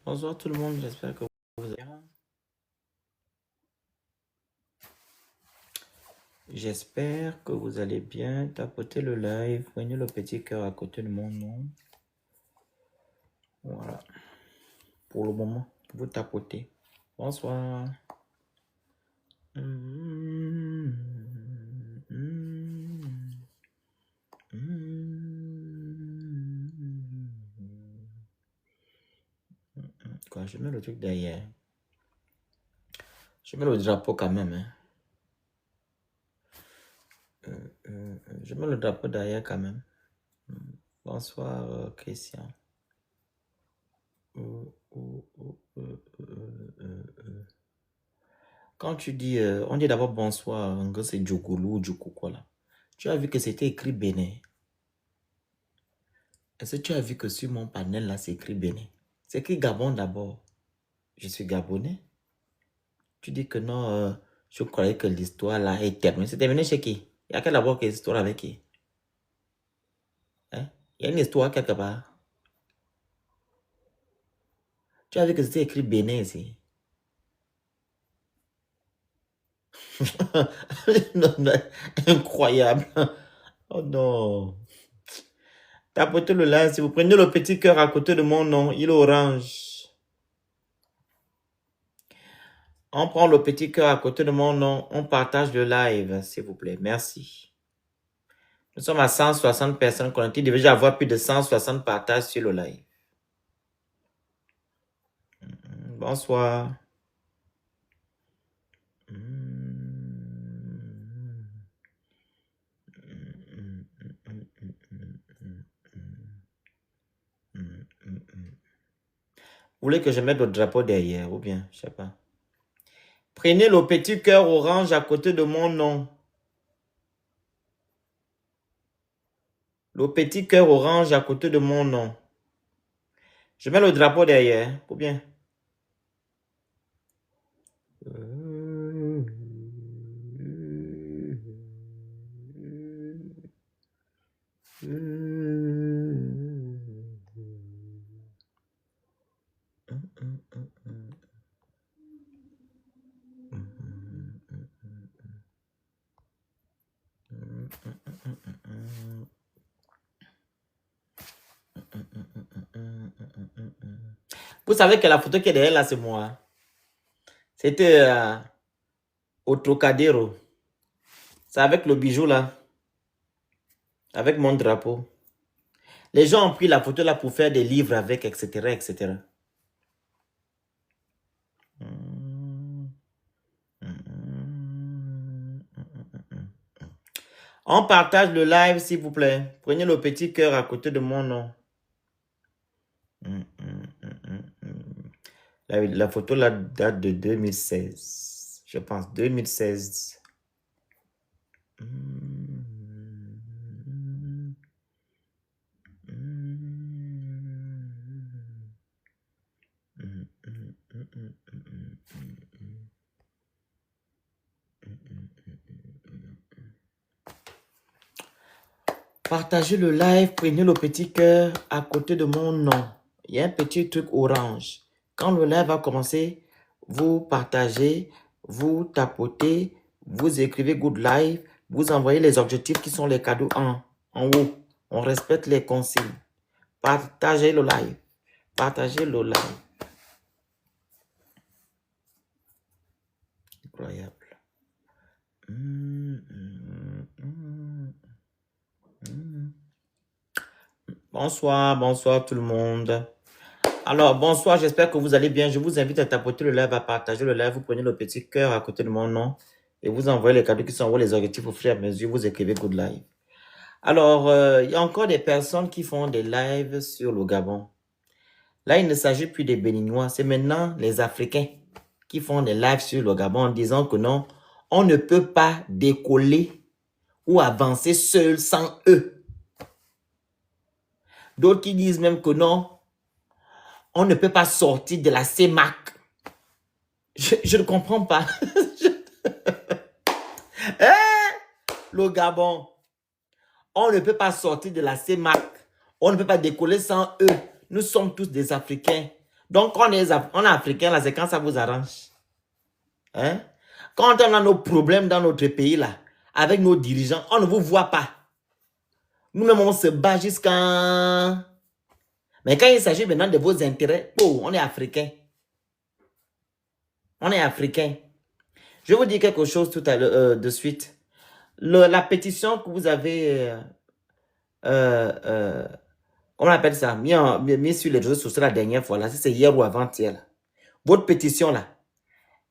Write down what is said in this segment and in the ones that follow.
Bonsoir tout le monde, j'espère que vous allez bien. J'espère que vous allez bien. Tapotez le live, prenez le petit cœur à côté de mon nom. Voilà. Pour le moment, vous tapotez. Bonsoir. Quoi, je mets le truc derrière. Je mets le drapeau quand même. Hein. Je mets le drapeau derrière quand même. Bonsoir, Christian. Quand tu dis, on dit d'abord bonsoir, c'est Djokoulou, Djokoko là. Tu as vu que c'était écrit Bénin. Est-ce que tu as vu que sur mon panel là, c'est écrit Bénin? C'est écrit Gabon d'abord. Je suis Gabonais. Tu dis que non, je croyais que l'histoire là est terminée. C'est terminé chez qui? Il y a quelle d'abord quelle histoire avec qui? Hein? Il y a une histoire quelque part. Tu as vu que c'était écrit Bénin ici. Non, non, incroyable. Oh non. Tapotez le live. Si vous prenez le petit cœur à côté de mon nom, il est orange. On prend le petit cœur à côté de mon nom. On partage le live, s'il vous plaît. Merci. Nous sommes à 160 personnes connectées. Il devait déjà avoir plus de 160 partages sur le live. Bonsoir. Vous voulez que je mette le drapeau derrière ou bien, je sais pas. Prenez le petit cœur orange à côté de mon nom. Le petit cœur orange à côté de mon nom. Je mets le drapeau derrière ou bien. Vous savez que la photo qui est derrière là, c'est moi. C'était au Trocadéro. C'est avec le bijou là. Avec mon drapeau. Les gens ont pris la photo là pour faire des livres avec, etc., etc. On partage le live, s'il vous plaît. Prenez le petit cœur à côté de mon nom. La photo là date de 2016. Je pense 2016. Partagez le live, prenez le petit cœur à côté de mon nom. Il y a un petit truc orange. Quand le live va commencer, vous partagez, vous tapotez, vous écrivez good live, vous envoyez les objectifs qui sont les cadeaux en haut. On respecte les consignes. Partagez le live. Partagez le live. Incroyable. Bonsoir, bonsoir tout le monde. Alors, bonsoir, j'espère que vous allez bien. Je vous invite à tapoter le live, à partager le live. Vous prenez le petit cœur à côté de mon nom et vous envoyez les cadeaux qui sont envoyés, les objectifs au fur et à mesure. Vous écrivez Good Live. Alors, il y a encore des personnes qui font des lives sur le Gabon. Là, il ne s'agit plus des Béninois. C'est maintenant les Africains qui font des lives sur le Gabon en disant que non, on ne peut pas décoller ou avancer seul sans eux. D'autres qui disent même que non, on ne peut pas sortir de la CEMAC. Je ne comprends pas. Le Gabon, on ne peut pas sortir de la CEMAC. On ne peut pas décoller sans eux. Nous sommes tous des Africains. Donc, on est Africains, là, c'est quand ça vous arrange. Hein? Quand on a nos problèmes dans notre pays, là, avec nos dirigeants, on ne vous voit pas. Nous-mêmes, on se bat jusqu'à... Mais quand il s'agit maintenant de vos intérêts, oh, on est Africains. On est Africains. Je vais vous dire quelque chose tout à l'heure, de suite. La pétition que vous avez... on appelle ça, mis sur les réseaux sociaux la dernière fois, là, c'est hier ou avant-hier. Votre pétition, là,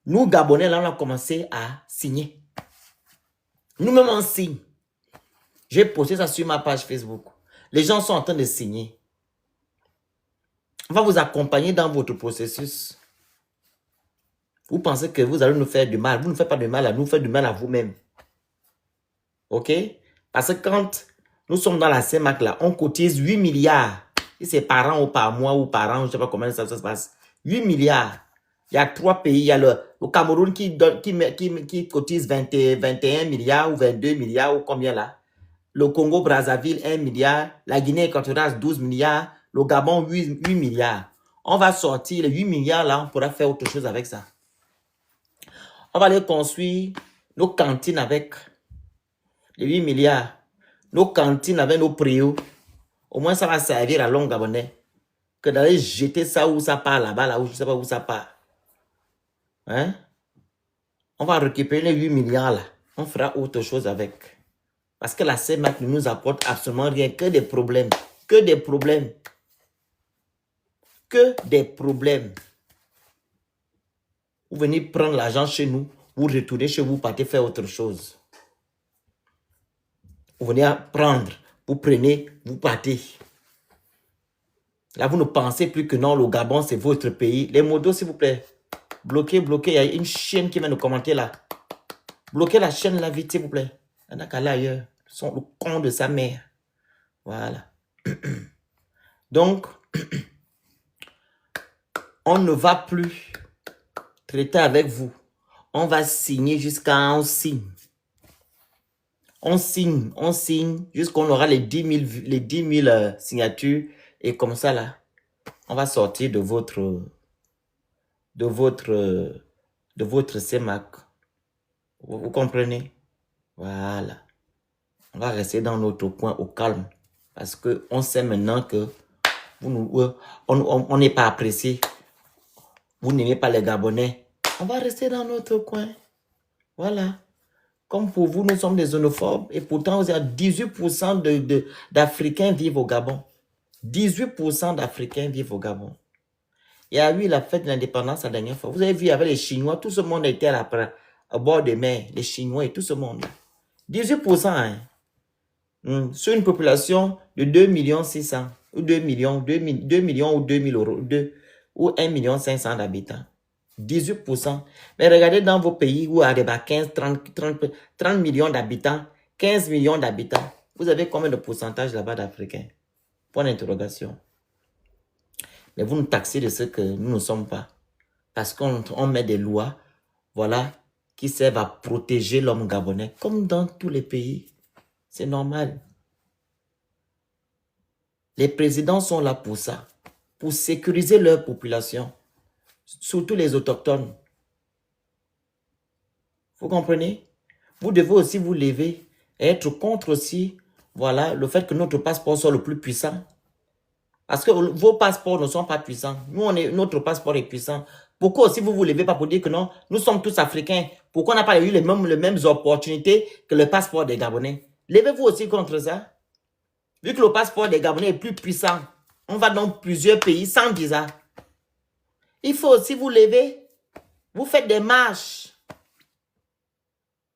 nous, Gabonais, là, on a commencé à signer. Nous-mêmes, on signe. J'ai posté ça sur ma page Facebook. Les gens sont en train de signer. On va vous accompagner dans votre processus. Vous pensez que vous allez nous faire du mal. Vous ne faites pas de mal à nous, vous faites du mal à vous-même. OK? Parce que quand nous sommes dans la CEMAC, là, on cotise 8 milliards. Et c'est par an ou par mois ou par an, je ne sais pas comment ça se passe. 8 milliards. Il y a 3 pays. Il y a le Cameroun qui cotise 21 milliards ou 22 milliards ou combien là? Le Congo-Brazzaville, 1 milliard. La Guinée-Équatoriale, 12 milliards. Le Gabon, 8 milliards. On va sortir les 8 milliards là, on pourra faire autre chose avec ça. On va aller construire nos cantines avec les 8 milliards. Nos cantines avec nos préaux. Au moins, ça va servir à l'homme gabonais. Que d'aller jeter ça où ça part là-bas, là où je ne sais pas où ça part. Hein? On va récupérer les 8 milliards là. On fera autre chose avec. Parce que la CEMAC ne nous apporte absolument rien. Que des problèmes. Que des problèmes. Que des problèmes. Vous venez prendre l'argent chez nous. Vous retournez chez vous, partez faire autre chose. Vous venez prendre. Vous prenez, vous partez. Là, vous ne pensez plus que non, le Gabon, c'est votre pays. Les modos, s'il vous plaît. Bloquez, bloquez. Il y a une chaîne qui vient de commenter là. Bloquez la chaîne là vite, s'il vous plaît. Il y en a qu'à là ailleurs. Ils sont le con de sa mère. Voilà. Donc, on ne va plus traiter avec vous. On va signer jusqu'à on signe. On signe jusqu'on aura les 10 000 signatures. Et comme ça, là, on va sortir de votre CEMAC. Vous comprenez? Voilà. On va rester dans notre coin au calme. Parce qu'on sait maintenant que on n'est pas apprécié. Vous n'aimez pas les Gabonais. On va rester dans notre coin. Voilà. Comme pour vous, nous sommes des xénophobes. Et pourtant, vous avez 18% d'Africains vivent au Gabon. 18% d'Africains vivent au Gabon. Il y a eu la fête de l'indépendance la dernière fois. Vous avez vu avec les Chinois, tout ce monde était à bord des mers. Les Chinois et tout ce monde. 18%. Hein. Sur une population de 2 600 000 ou 2 millions ou 2 000 euros, ou 1 500 000 d'habitants. 18%. Mais regardez dans vos pays où il y a 15, 30 millions d'habitants, 15 millions d'habitants. Vous avez combien de pourcentage là-bas d'Africains? Point d'interrogation. Mais vous nous taxez de ce que nous ne sommes pas. Parce qu'on met des lois, voilà, qui servent à protéger l'homme gabonais, comme dans tous les pays. C'est normal. Les présidents sont là pour ça, pour sécuriser leur population, surtout les autochtones. Vous comprenez? Vous devez aussi vous lever et être contre aussi, voilà, le fait que notre passeport soit le plus puissant. Parce que vos passeports ne sont pas puissants. Nous, notre passeport est puissant. Pourquoi aussi vous ne vous levez pas pour dire que non, nous sommes tous Africains? Pourquoi on n'a pas eu les mêmes opportunités que le passeport des Gabonais? Levez-vous aussi contre ça. Vu que le passeport des Gabonais est plus puissant, on va dans plusieurs pays sans visa. Il faut aussi vous lever, vous faites des marches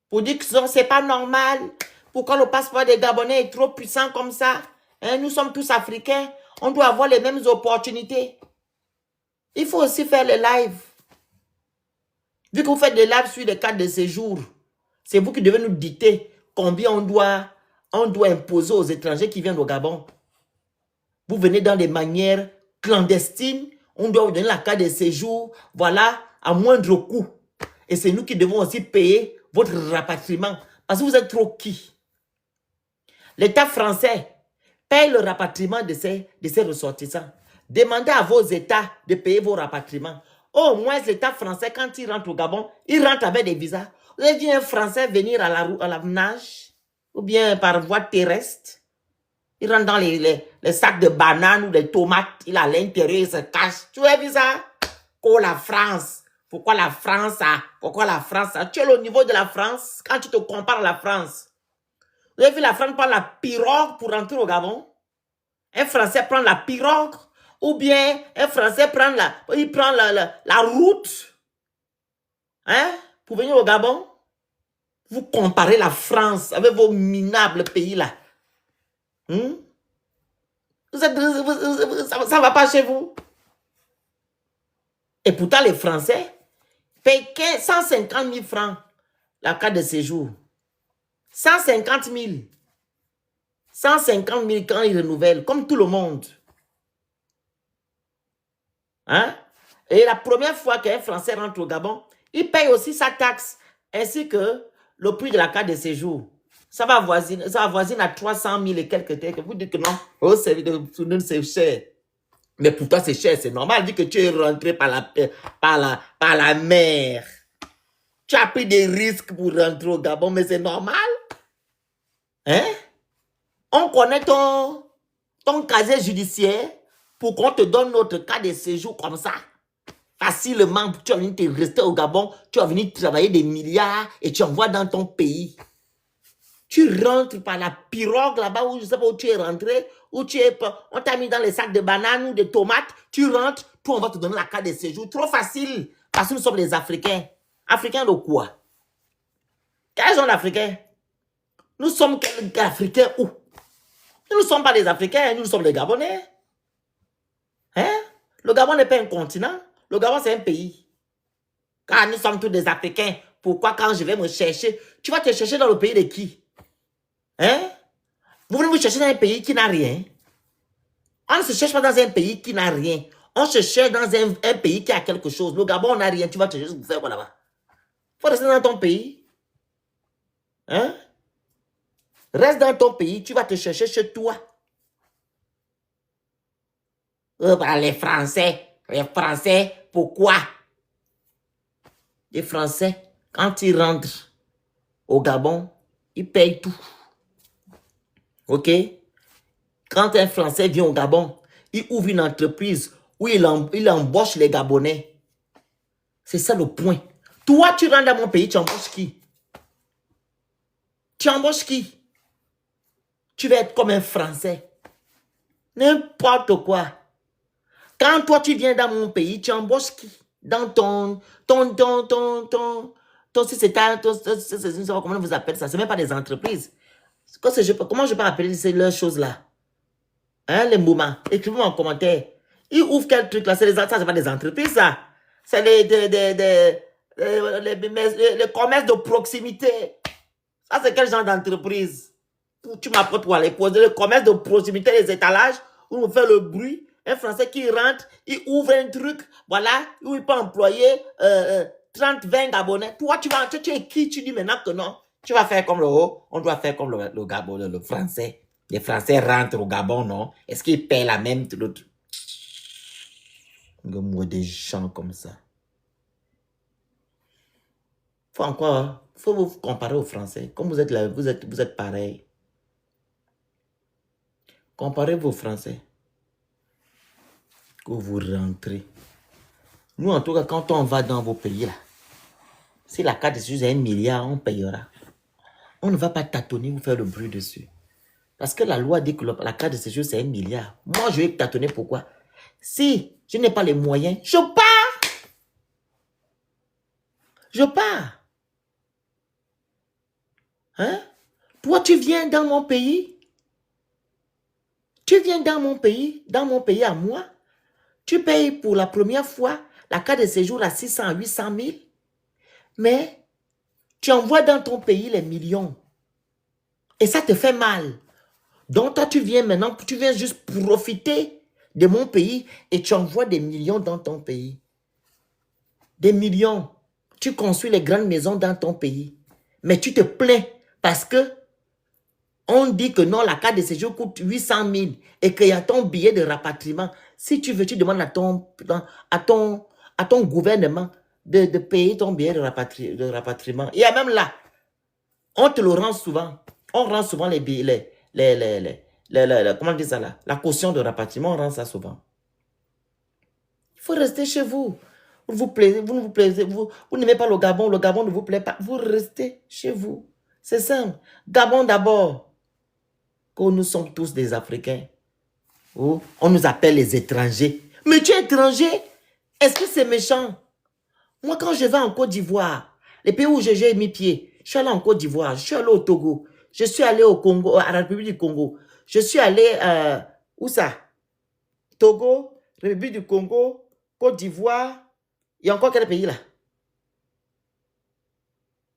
pour dire que ce n'est pas normal. Pourquoi le passeport des Gabonais est trop puissant comme ça? Hein, nous sommes tous africains, on doit avoir les mêmes opportunités. Il faut aussi faire les lives. Vu que vous faites des lives sur les cartes de séjour, c'est vous qui devez nous dicter combien on doit imposer aux étrangers qui viennent au Gabon. Vous venez dans des manières clandestines, on doit vous donner la carte de séjour, voilà, à moindre coût. Et c'est nous qui devons aussi payer votre rapatriement. Parce que vous êtes trop qui? L'État français paye le rapatriement de ces ressortissants. Demandez à vos États de payer vos rapatriements. Au moins, l'État français, quand il rentre au Gabon, il rentre avec des visas. Vous avez vu un Français venir à la nage ou bien par voie terrestre? Il rentre dans les sacs de bananes ou des tomates. Il est à l'intérieur, il se cache. Tu as vu ça? Oh, la France. Pourquoi la France a? Pourquoi la France a? Tu es au niveau de la France quand tu te compares à la France. Vous avez vu la France prendre la pirogue pour rentrer au Gabon? Un Français prend la pirogue ou bien un Français prend la route, hein, pour venir au Gabon? Vous comparez la France avec vos minables pays là. Ça ne va pas chez vous. Et pourtant, les Français payent 150 000 francs la carte de séjour. 150 000. 150 000 quand ils renouvellent, comme tout le monde. Hein? Et la première fois qu'un Français rentre au Gabon, il paye aussi sa taxe, ainsi que le prix de la carte de séjour. Ça va avoisiner à 300 000 et quelques trucs. Vous dites que non, oh, c'est cher. Mais pour toi, c'est cher, c'est normal. Dis que tu es rentré par la mer. Tu as pris des risques pour rentrer au Gabon, mais c'est normal. Hein? On connaît ton casier judiciaire pour qu'on te donne notre carte de séjour comme ça. Facilement, tu vas venir te rester au Gabon, tu vas venir travailler des milliards et tu envoies dans ton pays. Tu rentres par la pirogue là-bas où je ne sais pas où tu es rentré, où on t'a mis dans les sacs de bananes ou de tomates, tu rentres, toi on va te donner la carte de séjour. Trop facile, parce que nous sommes les Africains. Africains de quoi? Quels sont les Africains? Nous sommes quels Africains où? Nous ne sommes pas des Africains, nous sommes les Gabonais. Hein? Le Gabon n'est pas un continent, le Gabon c'est un pays. Car nous sommes tous des Africains. Pourquoi quand je vais me chercher, tu vas te chercher dans le pays de qui? Hein? Vous voulez vous chercher dans un pays qui n'a rien? On ne se cherche pas dans un pays qui n'a rien. On se cherche dans un pays qui a quelque chose. Le Gabon n'a rien. Tu vas te chercher pour faire quoi là-bas? Il faut rester dans ton pays. Hein? Reste dans ton pays. Tu vas te chercher chez toi. Les Français. Les Français, pourquoi? Les Français, quand ils rentrent au Gabon, ils payent tout. OK? Quand un Français vient au Gabon, il ouvre une entreprise où il embauche les Gabonais. C'est ça le point. Toi, tu rentres dans mon pays, tu embauches qui? Tu embauches qui? Tu vas être comme un Français. N'importe quoi. Quand toi, tu viens dans mon pays, tu embauches qui? Dans comment vous appelez ça? Ce n'est même pas des entreprises. Comment je peux appeler ces choses-là? Hein, les moments. Écrivez-moi en commentaire. Ils ouvrent quel truc là? C'est pas des entreprises, ça. C'est les commerces de proximité. Ça, c'est quel genre d'entreprise? Tu m'apprends pour aller poser le commerce de proximité, les étalages, où on fait le bruit. Un Français qui rentre, il ouvre un truc, voilà, où il peut employer 30, 20 Gabonais. Toi, tu es qui? Tu dis maintenant que non. Tu vas faire comme on doit faire comme le Gabon, le Français. Les Français rentrent au Gabon, non? Est-ce qu'ils paient la même... Des gens comme ça. Faut vous comparer aux Français. Comme vous êtes là, vous êtes pareil. Comparez-vous aux Français. Que vous rentrez. Nous, en tout cas, quand on va dans vos pays, là, si la carte est sur 1 milliard, on payera. On ne va pas tâtonner ou faire le bruit dessus. Parce que la loi dit que la carte de séjour, c'est 1 milliard. Moi, je vais tâtonner pourquoi. Si je n'ai pas les moyens, je pars. Je pars. Hein? Toi, tu viens dans mon pays. Tu viens dans mon pays à moi. Tu payes pour la première fois la carte de séjour à 600 à 800 000. Mais tu envoies dans ton pays les millions. Et ça te fait mal. Donc, toi, tu viens maintenant, tu viens juste profiter de mon pays et tu envoies des millions dans ton pays. Des millions. Tu construis les grandes maisons dans ton pays. Mais tu te plains parce que on dit que non, la carte de séjour coûte 800 000 et qu'il y a ton billet de rapatriement. Si tu veux, tu demandes à ton gouvernement de payer ton billet de rapatriement. Il y a même là, on te le rend souvent. On rend souvent les billets, comment on dit ça là? La caution de rapatriement, on rend ça souvent. Il faut rester chez vous. Vous ne vous plaisez, vous n'aimez pas le Gabon ne vous plaît pas. Vous restez chez vous. C'est simple. Gabon d'abord. Que nous sommes tous des Africains. Oh, on nous appelle les étrangers. Mais tu es étranger? Est-ce que c'est méchant? Moi, quand je vais en Côte d'Ivoire, les pays où j'ai mis pied, je suis allé en Côte d'Ivoire, je suis allé au Togo, je suis allé au Congo, à la République du Congo, je suis allé, où ça? Togo, République du Congo, Côte d'Ivoire, il y a encore quel pays là?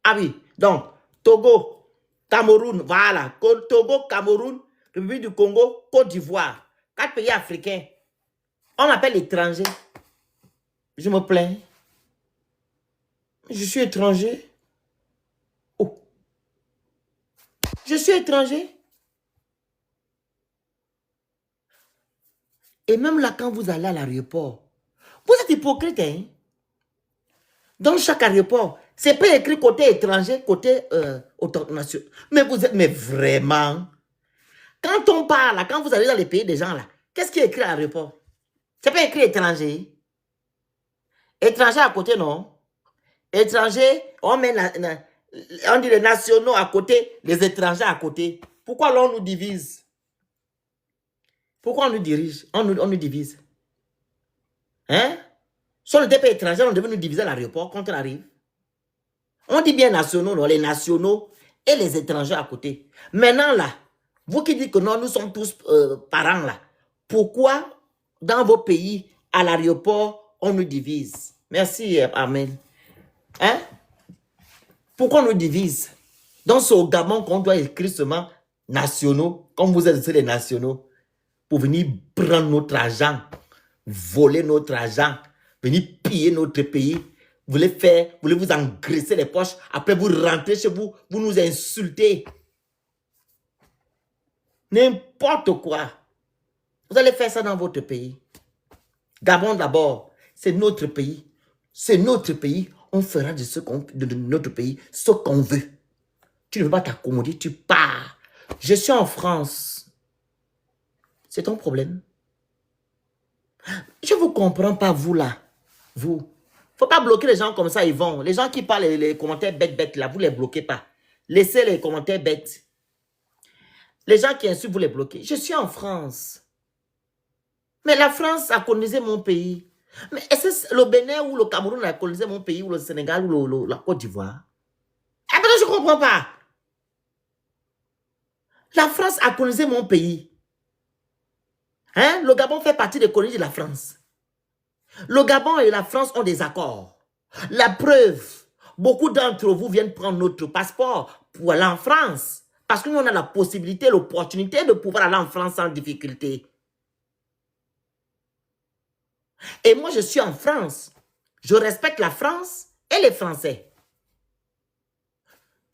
Ah oui, donc, Togo, Cameroun, voilà, Togo, Cameroun, République du Congo, Côte d'Ivoire, 4 pays africains. On m'appelle étranger. Je me plains. Je suis étranger. Oh. Je suis étranger. Et même là, quand vous allez à l'aéroport, vous êtes hypocrite, hein? Dans chaque aéroport, c'est pas écrit côté étranger, côté national. Mais vous êtes, mais vraiment, quand on parle, quand vous allez dans les pays des gens là, qu'est-ce qui est écrit à l'aéroport? C'est pas écrit étranger. Étranger à côté, non? Étranger, on dit les nationaux à côté, les étrangers à côté. Pourquoi l'on nous divise? Pourquoi on nous dirige? On nous divise. Hein? Si on n'était pas étranger, on devait nous diviser à l'aéroport quand on arrive. On dit bien nationaux, non? Les nationaux et les étrangers à côté. Maintenant là, vous qui dites que non, nous sommes tous parents là, pourquoi dans vos pays, à l'aéroport, on nous divise? Merci, amen. Hein? Pourquoi on nous divise? Donc c'est au Gabon qu'on doit écrire seulement nationaux, comme vous êtes les nationaux, pour venir prendre notre argent, voler notre argent, venir piller notre pays. Vous voulez vous engraisser les poches, après vous rentrez chez vous, vous nous insultez. N'importe quoi. Vous allez faire ça dans votre pays. Gabon d'abord, c'est notre pays. C'est notre pays. On fera de notre pays ce qu'on veut. Tu ne veux pas t'accommoder, tu pars. Je suis en France. C'est ton problème. Je ne vous comprends pas, vous là. Vous. Il ne faut pas bloquer les gens comme ça, ils vont. Les gens qui parlent les commentaires bêtes là, vous ne les bloquez pas. Laissez les commentaires bêtes. Les gens qui insultent, vous les bloquez. Je suis en France. Mais la France a colonisé mon pays. Mais est-ce que le Bénin ou le Cameroun a colonisé mon pays, ou le Sénégal, ou la Côte d'Ivoire? Eh bien, je ne comprends pas. La France a colonisé mon pays. Hein? Le Gabon fait partie des colonies de la France. Le Gabon et la France ont des accords. La preuve, beaucoup d'entre vous viennent prendre notre passeport pour aller en France. Parce que nous, on a la possibilité, l'opportunité de pouvoir aller en France sans difficulté. Et moi, je suis en France. Je respecte la France et les Français.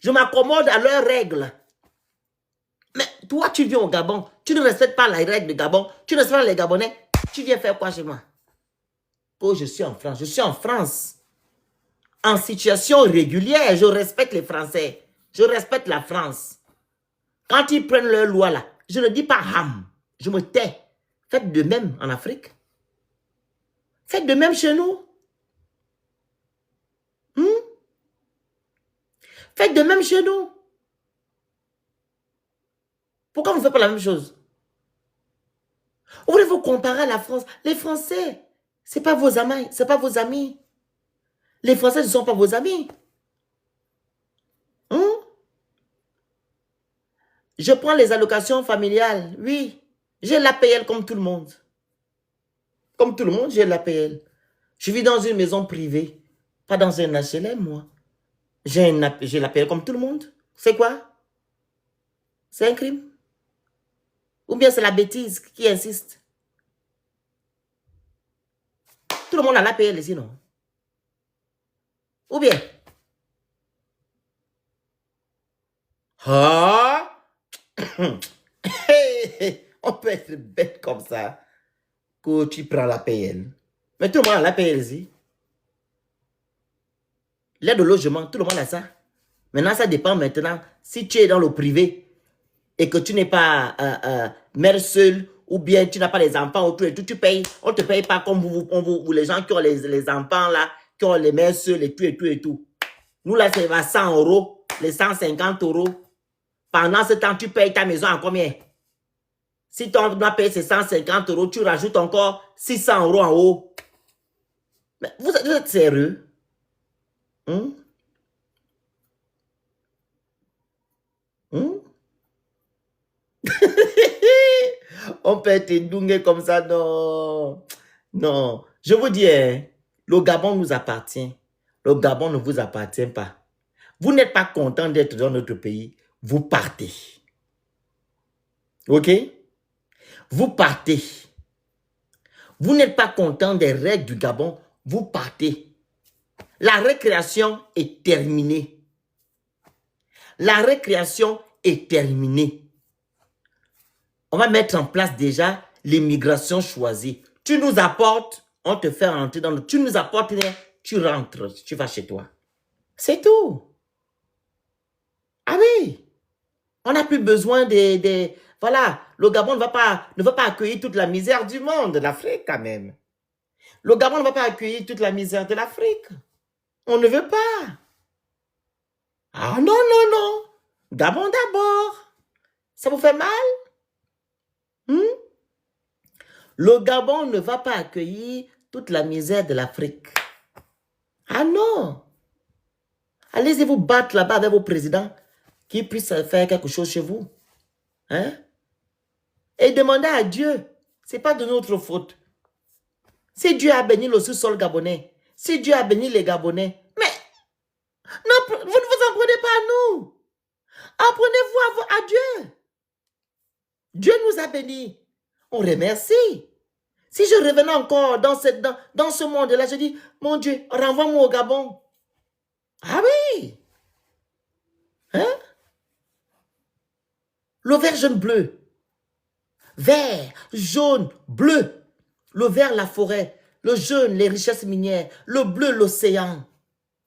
Je m'accommode à leurs règles. Mais toi, tu viens au Gabon, tu ne respectes pas les règles du Gabon, tu ne respectes pas les Gabonais, tu viens faire quoi chez moi? Oh, je suis en France. Je suis en France. En situation régulière, je respecte les Français. Je respecte la France. Quand ils prennent leur loi là, je ne dis pas ham. Je me tais. Faites de même en Afrique. Faites de même chez nous. Faites de même chez nous. Pourquoi vous ne faites pas la même chose? Vous voulez vous comparer à la France? Les Français, ce n'est pas vos amis. C'est pas vos amis. Les Français ne sont pas vos amis. Hein? Je prends les allocations familiales. Oui, j'ai l'APL comme tout le monde. Comme tout le monde, j'ai l'APL. Je vis dans une maison privée, pas dans un HLM, moi. J'ai l'APL comme tout le monde. C'est quoi? C'est un crime? Ou bien c'est la bêtise qui insiste? Tout le monde a l'APL ici, non? Ou bien? Ah! On peut être bête comme ça que tu prends l'APL. Mais tout le monde a l'APL ici. L'aide au logement, tout le monde a ça. Maintenant, ça dépend maintenant. Si tu es dans le privé et que tu n'es pas mère seule ou bien tu n'as pas les enfants autour et tout, tu payes. On ne te paye pas comme vous, les gens qui ont les enfants là, qui ont les mères seules et tout et tout et tout. Nous là, c'est à 100 €, les 150 €. Pendant ce temps, tu payes ta maison à combien? Si ton dois payer ces 150 €, tu rajoutes encore 600 € en haut. Mais vous êtes sérieux? Hum? Hum? On peut être doué comme ça, non. Non. Je vous dis, hein, le Gabon nous appartient. Le Gabon ne vous appartient pas. Vous n'êtes pas content d'être dans notre pays, vous partez. OK? Vous partez. Vous n'êtes pas content des règles du Gabon, vous partez. La récréation est terminée. La récréation est terminée. On va mettre en place déjà l'immigration choisie. Tu nous apportes, on te fait rentrer dans le... Tu nous apportes, tu rentres, tu vas chez toi. C'est tout. Ah oui. On n'a plus besoin des... Voilà, le Gabon ne va pas accueillir toute la misère du monde, de l'Afrique quand même. Le Gabon ne va pas accueillir toute la misère de l'Afrique. On ne veut pas. Ah non, non, non. Gabon d'abord. Ça vous fait mal? Le Gabon ne va pas accueillir toute la misère de l'Afrique. Ah non. Allez-y vous battre là-bas avec vos présidents qui puissent faire quelque chose chez vous. Hein? Et demandez à Dieu. Ce n'est pas de notre faute. Si Dieu a béni le sous-sol gabonais, si Dieu a béni les Gabonais, mais non, vous ne vous en prenez pas à nous. Apprenez-vous à Dieu. Dieu nous a bénis. On remercie. Si je revenais encore dans ce monde-là, je dis, mon Dieu, renvoie-moi au Gabon. Ah oui. Hein? Le vert jaune bleu. Vert, jaune, bleu. Le vert, la forêt. Le jaune, les richesses minières. Le bleu, l'océan.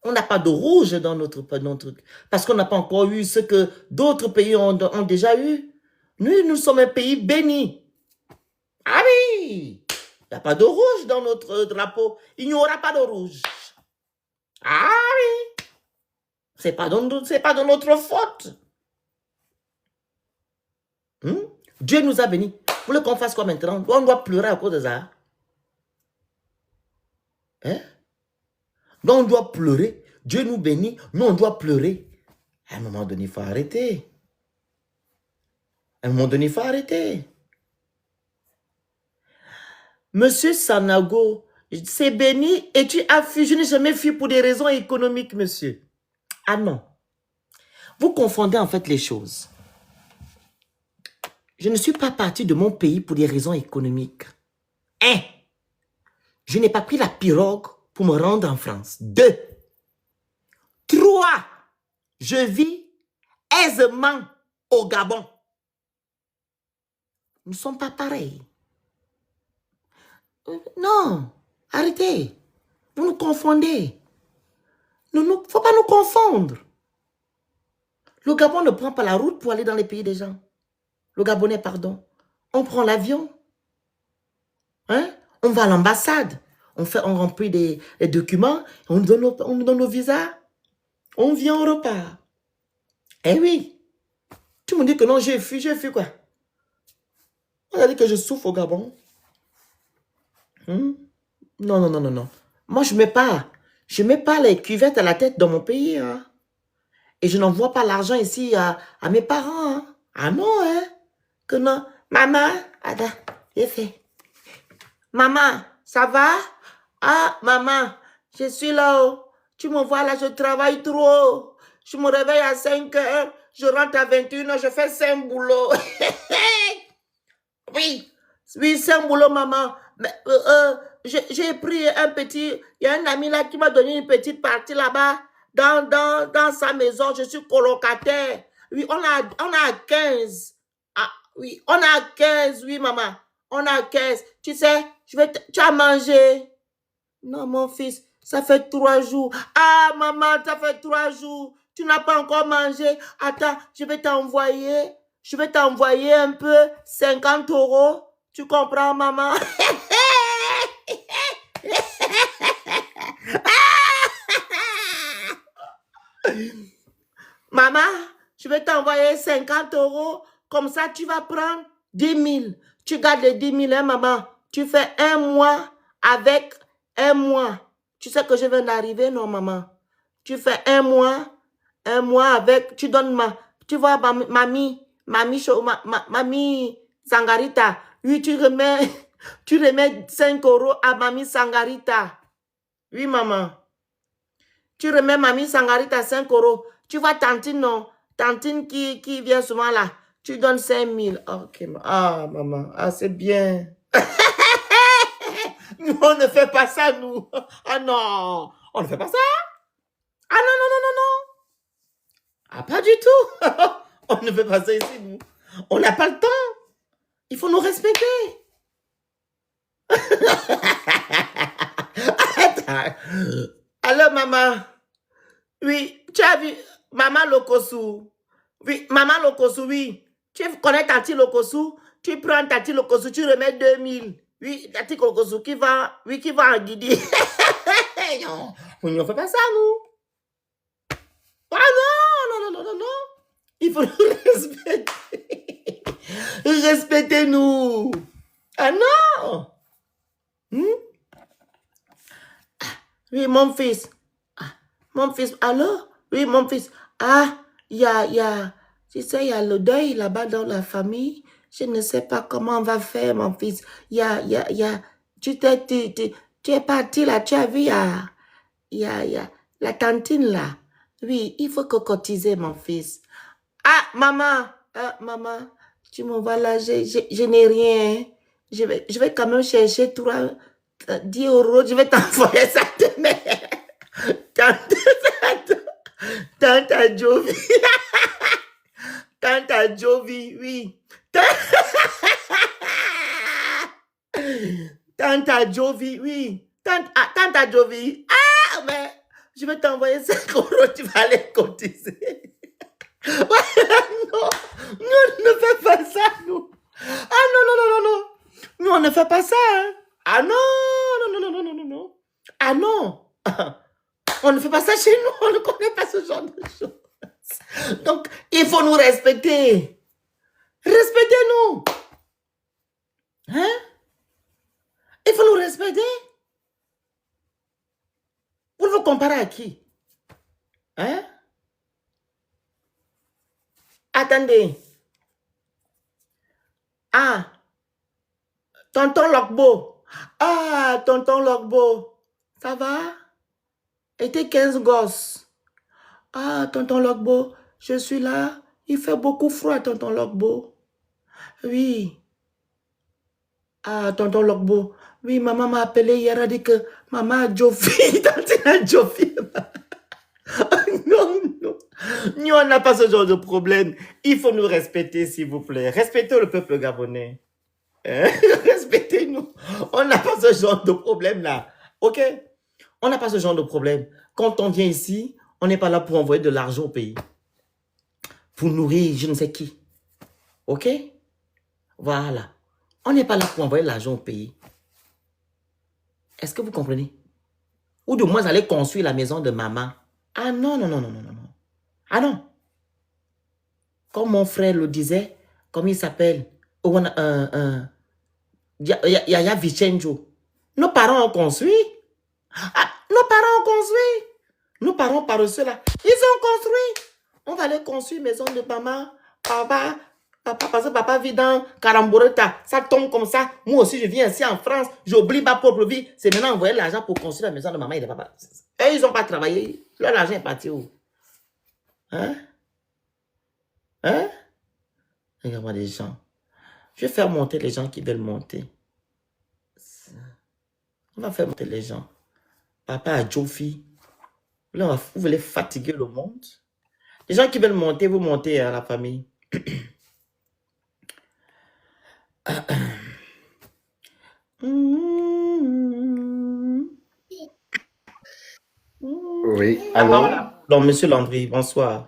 On n'a pas de rouge dans notre truc. Parce qu'on n'a pas encore eu ce que d'autres pays ont déjà eu. Nous sommes un pays béni. Ah oui. Il n'y a pas de rouge dans notre drapeau. Il n'y aura pas de rouge. Ah oui. Ce n'est pas de notre faute. Dieu nous a bénis. Vous voulez qu'on fasse quoi maintenant? On doit pleurer à cause de ça. Hein? Donc on doit pleurer. Dieu nous bénit. Nous, on doit pleurer. À un moment donné, il faut arrêter. À un moment donné, il faut arrêter. Monsieur Sanogo, c'est béni et tu as fui. Je n'ai jamais fui pour des raisons économiques, monsieur. Ah non. Vous confondez en fait les choses. Je ne suis pas parti de mon pays pour des raisons économiques. 1. Je n'ai pas pris la pirogue pour me rendre en France. 2. 3. Je vis aisément au Gabon. Nous ne sommes pas pareils. Non, arrêtez. Vous nous confondez. Il ne faut pas nous confondre. Le Gabon ne prend pas la route pour aller dans les pays des gens. Le Gabonais, pardon. On prend l'avion. Hein? On va à l'ambassade. On remplit des documents. On nous donne nos visas. On vient, on repart. Eh oui. Tu me dis que non, j'ai fui quoi? On a dit que je souffre au Gabon. Non, non, non, non, non. Moi, je ne mets pas les cuvettes à la tête dans mon pays. Hein. Et je n'envoie pas l'argent ici à mes parents. Hein. Ah non, hein? Que non. Maman, attends, j'ai fait. Maman, ça va? Ah, maman, je suis là. Oh. Tu me vois là, je travaille trop. Je me réveille à 5 heures, je rentre à 21 heures, je fais 5 boulots. Oui, oui, 5 boulots, maman. Mais, j'ai pris un petit... Il y a un ami là qui m'a donné une petite partie là-bas, dans sa maison. Je suis colocataire. Oui, on a 15. Ah, oui, on a 15, oui, maman. On a 15. Tu sais, tu as mangé. Non, mon fils, ça fait 3 jours. Ah, maman, ça fait 3 jours. Tu n'as pas encore mangé. Attends, je vais t'envoyer un peu 50 euros. Tu comprends, maman? Maman, je vais t'envoyer 50 euros. Comme ça, tu vas prendre 10 000. Tu gardes les 10 000, hein, maman. Tu fais un mois avec un mois. Tu sais que je viens d'arriver, non, maman? Tu fais un mois avec... Tu donnes tu vois, mamie Sangarita. Oui, tu remets 5 euros à mamie Sangarita. Oui, maman. Tu remets mamie Sangarita 5 euros. Tu vois Tantine, non? Tantine qui vient souvent là. Tu donnes 5 000. Ok. Ah, maman. Ah, c'est bien. Nous, on ne fait pas ça, nous. Ah non. On ne fait pas ça. Ah non, non, non, non, non. Ah, pas du tout. On ne fait pas ça ici, nous. On n'a pas le temps. Il faut nous respecter. Attends. Alors, maman. Oui, tu as vu Maman Lokosu. Oui, Maman Lokosu, oui. Tu connais Tati Lokosu? Tu prends Tati Lokosu, tu remets 2 000. Oui, Tati Lokosu qui va en guider. Non, on ne fait pas ça, nous. Ah non, non, non, non, non, non. Il faut nous respecter. Respectez-nous. Ah non. Oui, mon fils. Mon fils, alors? Oui, mon fils. Ah, tu sais, il y a le deuil là-bas dans la famille. Je ne sais pas comment on va faire, mon fils. Tu es parti là, tu as vu, il y a la cantine là. Oui, il faut que cotiser, mon fils. Ah, maman, tu me vois là, je n'ai rien. Je vais quand même chercher 10 euros, je vais t'envoyer ça demain. Tante Jovi. Tante Jovi, oui. Tante Jovi, oui. Tante Jovi. Ah, mais je vais t'envoyer 5 euros, tu vas aller cotiser. Non, nous, on ne fait pas ça, nous. Ah, non, non, non, non, non. Nous, on ne fait pas ça. Hein. Ah, non, non, non, non, non, non, non. Ah, non. On ne fait pas ça chez nous, on ne connaît pas ce genre de choses. Donc, il faut nous respecter. Respectez-nous. Hein? Il faut nous respecter. Vous vous comparez à qui? Hein? Attendez. Ah, tonton Lokbo. Ah, tonton Lokbo. Ça va? Et tes 15 gosses? Ah, tonton Lokbo, je suis là. Il fait beaucoup froid, tonton Lokbo. Oui. Ah, tonton Lokbo. Oui, maman m'a appelé hier, elle a dit que maman a Jofi. Tantine a Jofi. Non, non. Nous, on n'a pas ce genre de problème. Il faut nous respecter, s'il vous plaît. Respectez le peuple gabonais. Hein? Respectez-nous. On n'a pas ce genre de problème-là. OK? On n'a pas ce genre de problème. Quand on vient ici, on n'est pas là pour envoyer de l'argent au pays. Pour nourrir je ne sais qui. OK? Voilà. On n'est pas là pour envoyer l'argent au pays. Est-ce que vous comprenez? Ou de moins aller construire la maison de maman. Ah non, non, non, non, non, non. Ah non. comme mon frère le disait, comme il s'appelle, Yaya Vicenzo. Nos parents ont construit. Ah, nos parents ont construit. Nos parents paresseux là, ils ont construit. On va aller construire maison de maman, papa, parce que papa vit dans Caramboreta. Ça tombe comme ça. Moi aussi, je viens ici en France. J'oublie ma propre vie. C'est maintenant envoyer l'argent pour construire la maison de maman et de papa. Eux, ils n'ont pas travaillé. Leur argent est parti où? Hein? Hein? Regarde-moi les gens. Je vais faire monter les gens qui veulent monter. On va faire monter les gens. Papa a Jofi. Vous voulez fatiguer le monde? Les gens qui veulent monter, vous montez à la famille. Oui, allô? Donc, monsieur Landry, bonsoir.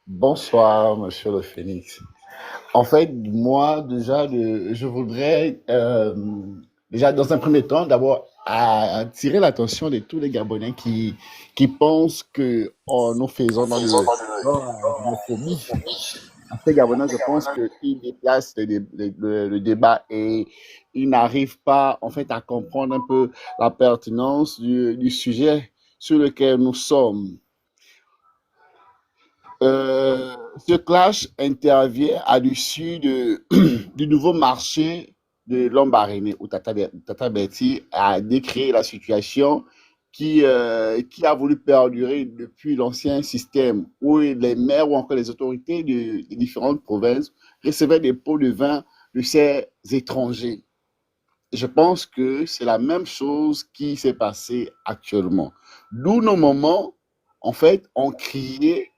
Bonsoir, monsieur le Phénix. En fait, moi, déjà, je voudrais, déjà, dans un premier temps, d'abord, attirer l'attention de tous les Gabonais qui pensent que nous faisons dans la xénophobie. En fait, Gabonais, je pense qu'ils déplacent le débat et ils n'arrivent pas, en fait, à comprendre un peu la pertinence du sujet sur lequel nous sommes. Ce clash intervient à l'issue du nouveau marché de Lambaréné, où Tata Betty a décrit la situation qui a voulu perdurer depuis l'ancien système, où les maires ou encore les autorités des différentes provinces recevaient des pots de vin de ces étrangers. Je pense que c'est la même chose qui s'est passée actuellement. D'où nos moments, en fait, ont crié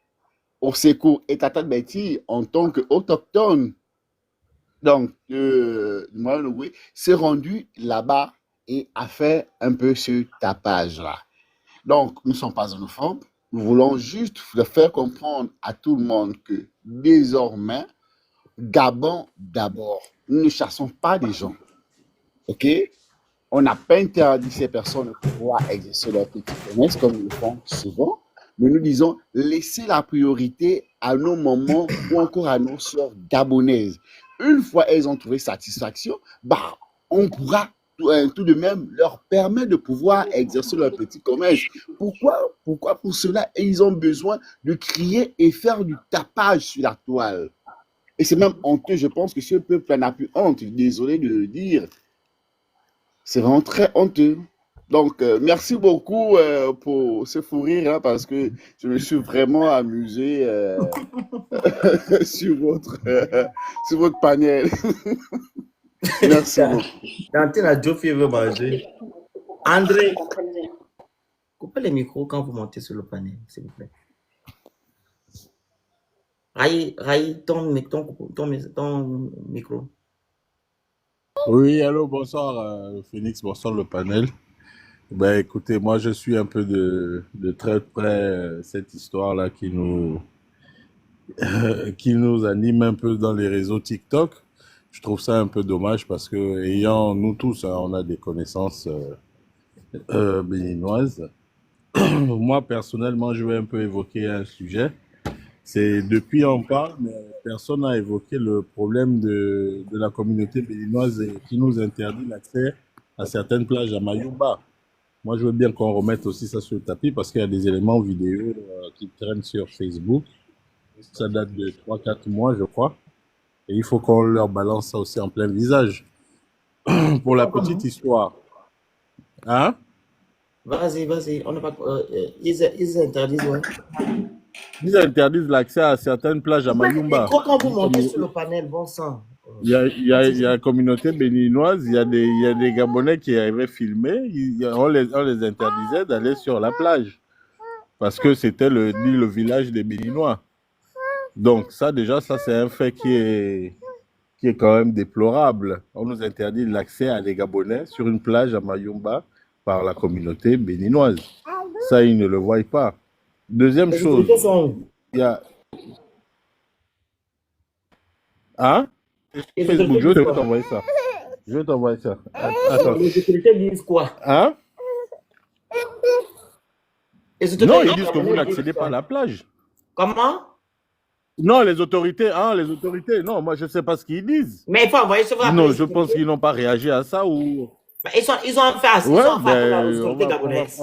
au secours. Et Tata Betty, en tant qu'autochtone, donc, Moyen-Ogooué, s'est rendu là-bas et a fait un peu ce tapage-là. Donc, nous ne sommes pas xénophobes. Nous voulons juste faire comprendre à tout le monde que désormais, Gabon d'abord. Nous ne chassons pas des gens. OK? On n'a pas interdit ces personnes de pouvoir exercer leur petit commerce comme ils le font souvent. Mais nous disons, laissez la priorité à nos mamans ou encore à nos sœurs gabonaises. Une fois elles ont trouvé satisfaction, bah, on pourra tout de même leur permettre de pouvoir exercer leur petit commerce. Pourquoi pour cela ils ont besoin de crier et faire du tapage sur la toile? Et c'est même honteux, je pense que ce peuple n'a plus honte, désolé de le dire. C'est vraiment très honteux. Donc, merci beaucoup pour ce fou rire, hein, parce que je me suis vraiment amusé sur votre panel. Merci beaucoup. Tantine a Jofi veut manger. André, coupez les micros quand vous montez sur le panel, s'il vous plaît. Raï, ton micro. Oui, allô, bonsoir Phoenix, bonsoir le panel. Ben écoutez, moi je suis un peu de très près cette histoire-là qui nous anime un peu dans les réseaux TikTok. Je trouve ça un peu dommage parce que ayant nous tous, hein, on a des connaissances béninoises. Moi personnellement, je vais un peu évoquer un sujet. C'est depuis on parle, mais personne n'a évoqué le problème de la communauté béninoise qui nous interdit l'accès à certaines plages à Mayumba. Moi, je veux bien qu'on remette aussi ça sur le tapis parce qu'il y a des éléments vidéo qui traînent sur Facebook. Ça date de 3-4 mois, je crois. Et il faut qu'on leur balance ça aussi en plein visage. Pour la petite histoire. Hein? Vas-y. On n'a pas. Ils interdisent, ouais. Ils interdisent l'accès à certaines plages à Mayumba. Quand vous montez sur le panel, bon sang. Il y a la communauté béninoise, il y a des Gabonais qui avaient filmé, on les interdisait d'aller sur la plage parce que c'était le village des Béninois. Donc ça déjà, ça c'est un fait qui est quand même déplorable. On nous interdit l'accès à des Gabonais sur une plage à Mayumba par la communauté béninoise. Ça, ils ne le voient pas. Deuxième chose, il y a... Hein? Facebook, je vais t'envoyer ça. Je vais t'envoyer ça. Attends. Les autorités disent quoi? Hein? Non, ils disent que vous n'accédez pas à la plage. Comment? Non, les autorités, non, moi je ne sais pas ce qu'ils disent. Mais il faut envoyer, il faut appeler Non, les je pense autorités. qu'ils n'ont pas réagi à ça ou. Mais ils ont Ouais, fait appel aux ben autorités gabonaises.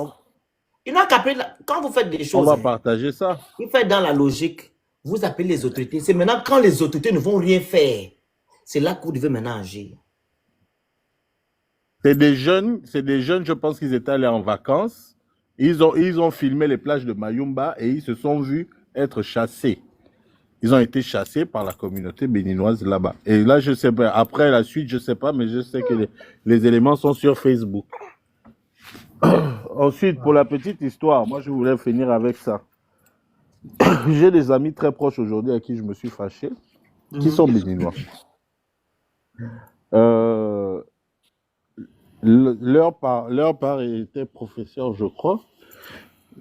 Ils n'ont qu'à appeler, quand vous faites des on choses, va hein, partager ça. vous faites dans la logique, vous appelez les autorités. C'est maintenant quand les autorités ne vont rien faire, c'est là que vous devez maintenant agir. C'est des jeunes, je pense qu'ils étaient allés en vacances. Ils ont filmé les plages de Mayumba et ils se sont vus être chassés. Ils ont été chassés par la communauté béninoise là-bas. Et là, je sais pas, après la suite, je sais pas, mais je sais que les éléments sont sur Facebook. Ensuite, pour la petite histoire, moi je voulais finir avec ça. J'ai des amis très proches aujourd'hui à qui je me suis fâché, qui sont béninois. Leur part était professeur, je crois.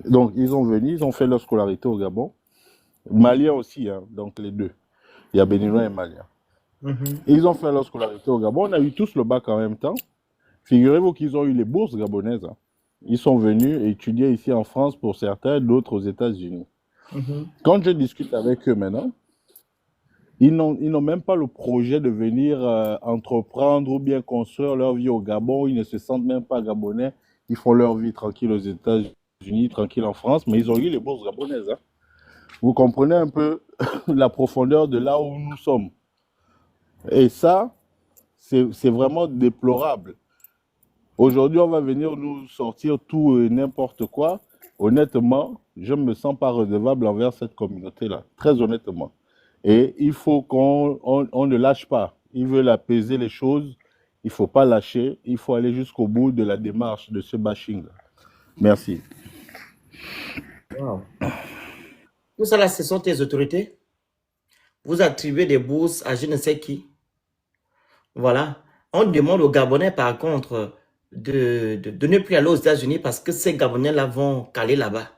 Donc, ils ont venu, ils ont fait leur scolarité au Gabon. Maliens aussi, hein, donc les deux. Il y a Béninois et Maliens. Ils ont fait leur scolarité au Gabon. On a eu tous le bac en même temps. Figurez-vous qu'ils ont eu les bourses gabonaises. Hein. Ils sont venus étudier ici en France pour certains, d'autres aux États-Unis. Quand je discute avec eux maintenant, ils n'ont même pas le projet de venir entreprendre ou bien construire leur vie au Gabon. Ils ne se sentent même pas gabonais. Ils font leur vie tranquille aux États-Unis, tranquille en France, mais ils ont eu les bourses gabonaises. Hein. Vous comprenez un peu la profondeur de là où nous sommes. Et ça, c'est vraiment déplorable. Aujourd'hui, on va venir nous sortir tout et n'importe quoi. Honnêtement, je ne me sens pas redevable envers cette communauté-là, très honnêtement. Et il faut qu'on ne lâche pas. Ils veulent apaiser les choses. Il ne faut pas lâcher. Il faut aller jusqu'au bout de la démarche de ce bashing. Merci. Wow. Tout ça là, ce sont tes autorités. Vous attribuez des bourses à je ne sais qui. Voilà. On demande aux Gabonais, par contre, de ne plus aller aux États-Unis parce que ces Gabonais-là vont caler là-bas.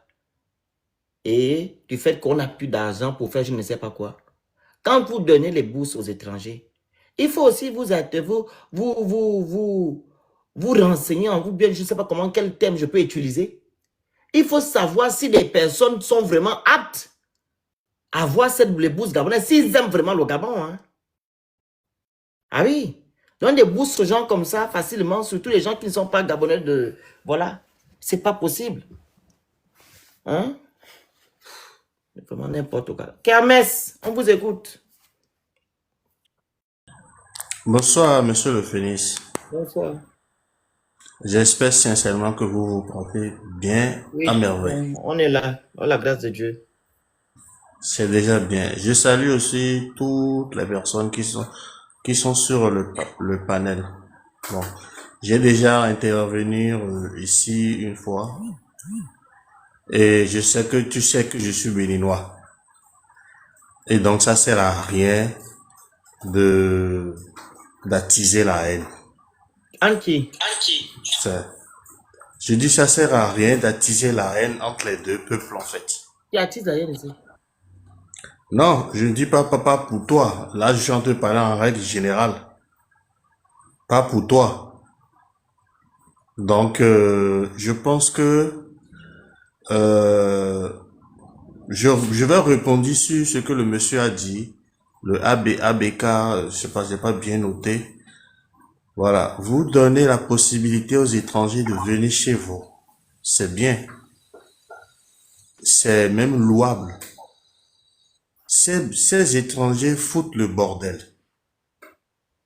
Et du fait qu'on n'a plus d'argent pour faire je ne sais pas quoi. Quand vous donnez les bourses aux étrangers, il faut aussi vous renseigner en vous bien, je ne sais pas comment, quel terme je peux utiliser. Il faut savoir si les personnes sont vraiment aptes à avoir les bourses gabonaises, s'ils aiment vraiment le Gabon. Hein. Ah oui. Donc des bourses aux gens comme ça, facilement, surtout les gens qui ne sont pas gabonais de... Voilà. C'est pas possible. Hein? Vraiment n'importe quoi. Kermès, on vous écoute. Bonsoir, monsieur le Phénix. Bonsoir. J'espère sincèrement que vous vous portez bien Oui, à merveille. on est là, par la grâce de Dieu. C'est déjà bien. Je salue aussi toutes les personnes qui sont sur le panel. Bon, j'ai déjà intervenu ici une fois et je sais que tu sais que je suis béninois. Et donc ça sert à rien d'attiser la haine. Anki. Je dis ça sert à rien d'attiser la haine entre les deux peuples en fait. Qui attise la haine ici? Non, je ne dis pas papa pour toi. Là, je suis en train de parler en règle générale. Pas pour toi. Donc, je pense que je vais répondre sur ce que le monsieur a dit. Le ABK, je sais pas, j'ai pas bien noté. Voilà. Vous donnez la possibilité aux étrangers de venir chez vous. C'est bien. C'est même louable. Ces étrangers foutent le bordel.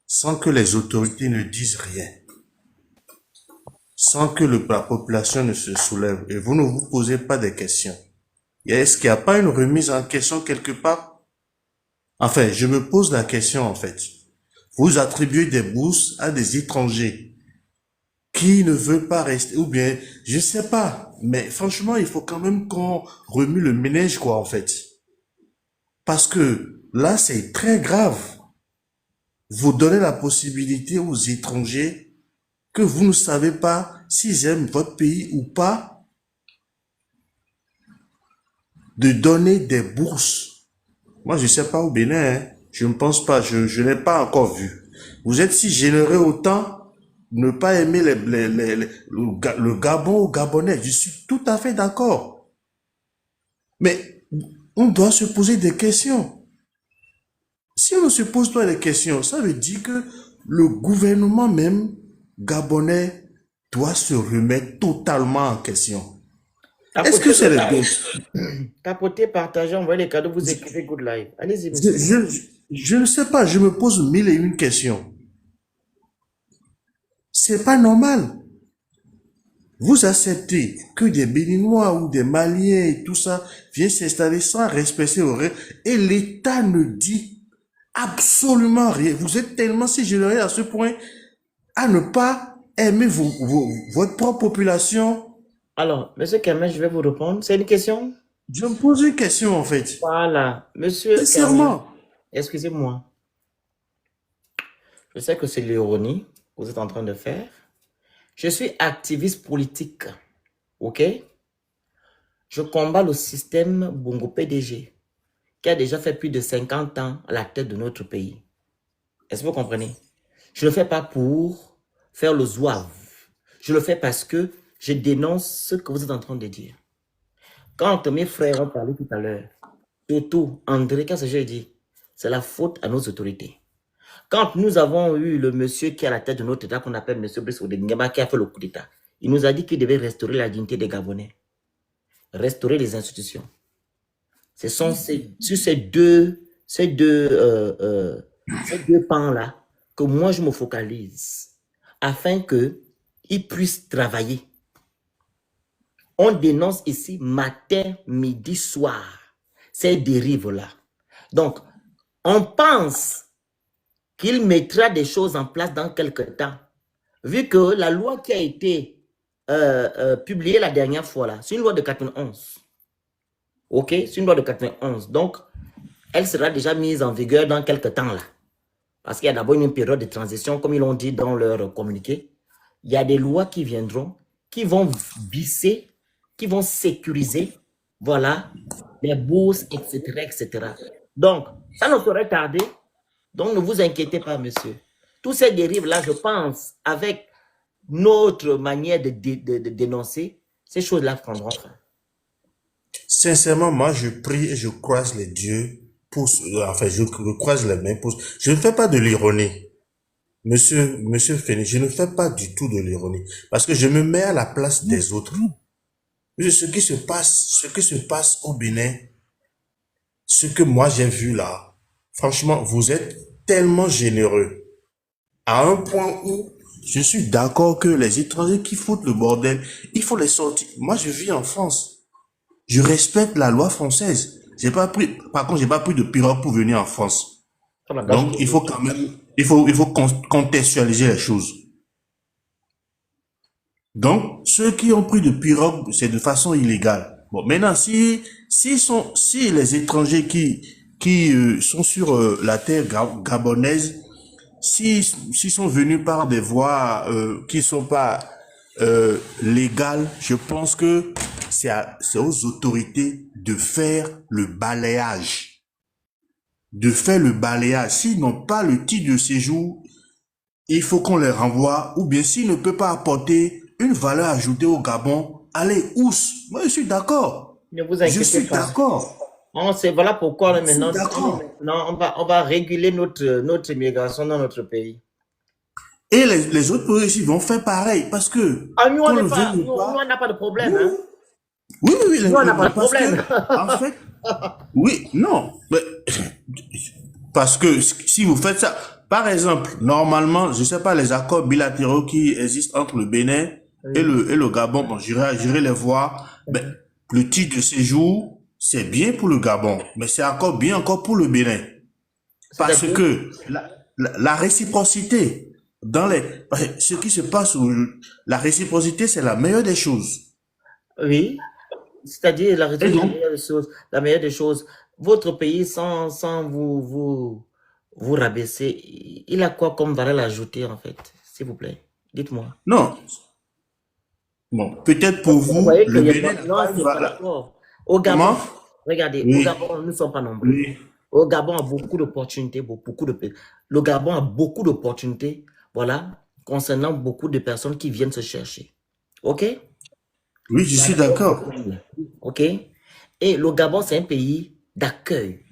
Sans que les autorités ne disent rien. Sans que la population ne se soulève. Et vous ne vous posez pas des questions. Est-ce qu'il n'y a pas une remise en question quelque part? Enfin, je me pose la question en fait. Vous attribuez des bourses à des étrangers qui ne veulent pas rester, ou bien, je sais pas. Mais franchement, il faut quand même qu'on remue le ménage quoi en fait. Parce que là, c'est très grave. Vous donnez la possibilité aux étrangers que vous ne savez pas s'ils aiment votre pays ou pas, de donner des bourses. Moi, je ne sais pas au Bénin, hein. Je ne pense pas, je n'ai pas encore vu. Vous êtes si généreux autant, ne pas aimer le Gabon ou Gabonais. Je suis tout à fait d'accord. Mais on doit se poser des questions. Si on ne se pose pas les questions, ça veut dire que le gouvernement même gabonais doit se remettre totalement en question. Est-ce que Tapotez c'est le le bien? live. Tapotez, partagez, envoyez les cadeaux, vous écrivez Good Live. Allez-y, Je, monsieur. je ne sais pas, je me pose mille et une questions. C'est pas normal. Vous acceptez que des Béninois ou des Maliens et tout ça viennent s'installer sans respecter aux règles et l'État ne dit absolument rien. Vous êtes tellement si généreux à ce point à ne pas aimer votre propre population. Alors, monsieur Kermel, je vais vous répondre. C'est une question? Je me pose une question en fait. Voilà. Monsieur Kermel, Sincèrement. excusez-moi. Je sais que c'est l'ironie que vous êtes en train de faire. Je suis activiste politique. OK? Je combats le système Bongo PDG, qui a déjà fait plus de 50 ans à la tête de notre pays. Est-ce que vous comprenez? Je ne le fais pas pour faire le zouave. Je le fais parce que je dénonce ce que vous êtes en train de dire. Quand mes frères ont parlé tout à l'heure, surtout André, qu'est-ce que j'ai dit? C'est la faute à nos autorités. Quand nous avons eu le monsieur qui est à la tête de notre État, qu'on appelle monsieur Brice Oudengema, qui a fait le coup d'État, il nous a dit qu'il devait restaurer la dignité des Gabonais, restaurer les institutions. Ce sont sur ces deux pans-là que moi je me focalise, afin qu'ils puissent travailler. On dénonce ici matin, midi, soir, ces dérives-là. Donc, on pense qu'il mettra des choses en place dans quelques temps. Vu que la loi qui a été publiée la dernière fois, là, c'est une loi de 91. OK? C'est une loi de 91. Donc, elle sera déjà mise en vigueur dans quelques temps, là. Parce qu'il y a d'abord une période de transition, comme ils l'ont dit dans leur communiqué. Il y a des lois qui viendront, qui vont visser, qui vont sécuriser, voilà, les bourses, etc., etc. Donc, ça ne saurait tarder. Donc, ne vous inquiétez pas, monsieur. Tous ces dérives-là, je pense, avec notre manière de dénoncer, ces choses-là prendront fin. Sincèrement, moi, je prie et je croise les dieux enfin, je croise les mains je ne fais pas de l'ironie. Monsieur Phoenix, je ne fais pas du tout de l'ironie. Parce que je me mets à la place des autres. Ce qui se passe au Bénin, ce que moi j'ai vu là, franchement, vous êtes tellement généreux. À un point où je suis d'accord que les étrangers qui foutent le bordel, il faut les sortir. Moi, je vis en France. Je respecte la loi française. Par contre, j'ai pas pris de pirogue pour venir en France. Donc, il faut quand même, il faut contextualiser les choses. Donc, ceux qui ont pris de pirogue, c'est de façon illégale. Bon, maintenant, si les étrangers qui sont sur la terre gabonaise, s'ils sont venus par des voies qui sont pas légales, je pense que c'est aux autorités de faire le balayage. S'ils n'ont pas le titre de séjour, il faut qu'on les renvoie, ou bien s'ils ne peuvent pas apporter une valeur ajoutée au Gabon, allez, ous. Moi, je suis d'accord. Ne vous inquiétez pas. Je suis d'accord. Voilà pourquoi maintenant, on va réguler notre immigration dans notre pays. Et les autres pays aussi vont faire pareil, parce que... nous, on n'a pas de problème. Hein? Oui. Nous, on n'a pas de problème. En fait, oui, non. Mais, parce que si vous faites ça, par exemple, normalement, je sais pas, les accords bilatéraux qui existent entre le Bénin et le Gabon, bon, j'irai les voir. Mais le titre de séjour, c'est bien pour le Gabon, mais c'est encore bien encore pour le Bénin. Parce que la réciprocité, ce qui se passe, la réciprocité, c'est la meilleure des choses. Oui, c'est-à-dire la meilleure des choses. Votre pays, sans vous rabaisser, il a quoi comme valeur ajoutée en fait, s'il vous plaît? Dites-moi. Non. Bon, peut-être pour vous, le Bénin c'est pas d'accord. Au Gabon, regardez, au Gabon, nous ne sommes pas nombreux. Oui. Au Gabon a beaucoup d'opportunités, le Gabon a beaucoup d'opportunités, voilà, concernant beaucoup de personnes qui viennent se chercher. OK? Oui, je suis d'accord. OK? Et le Gabon, c'est un pays d'accueil.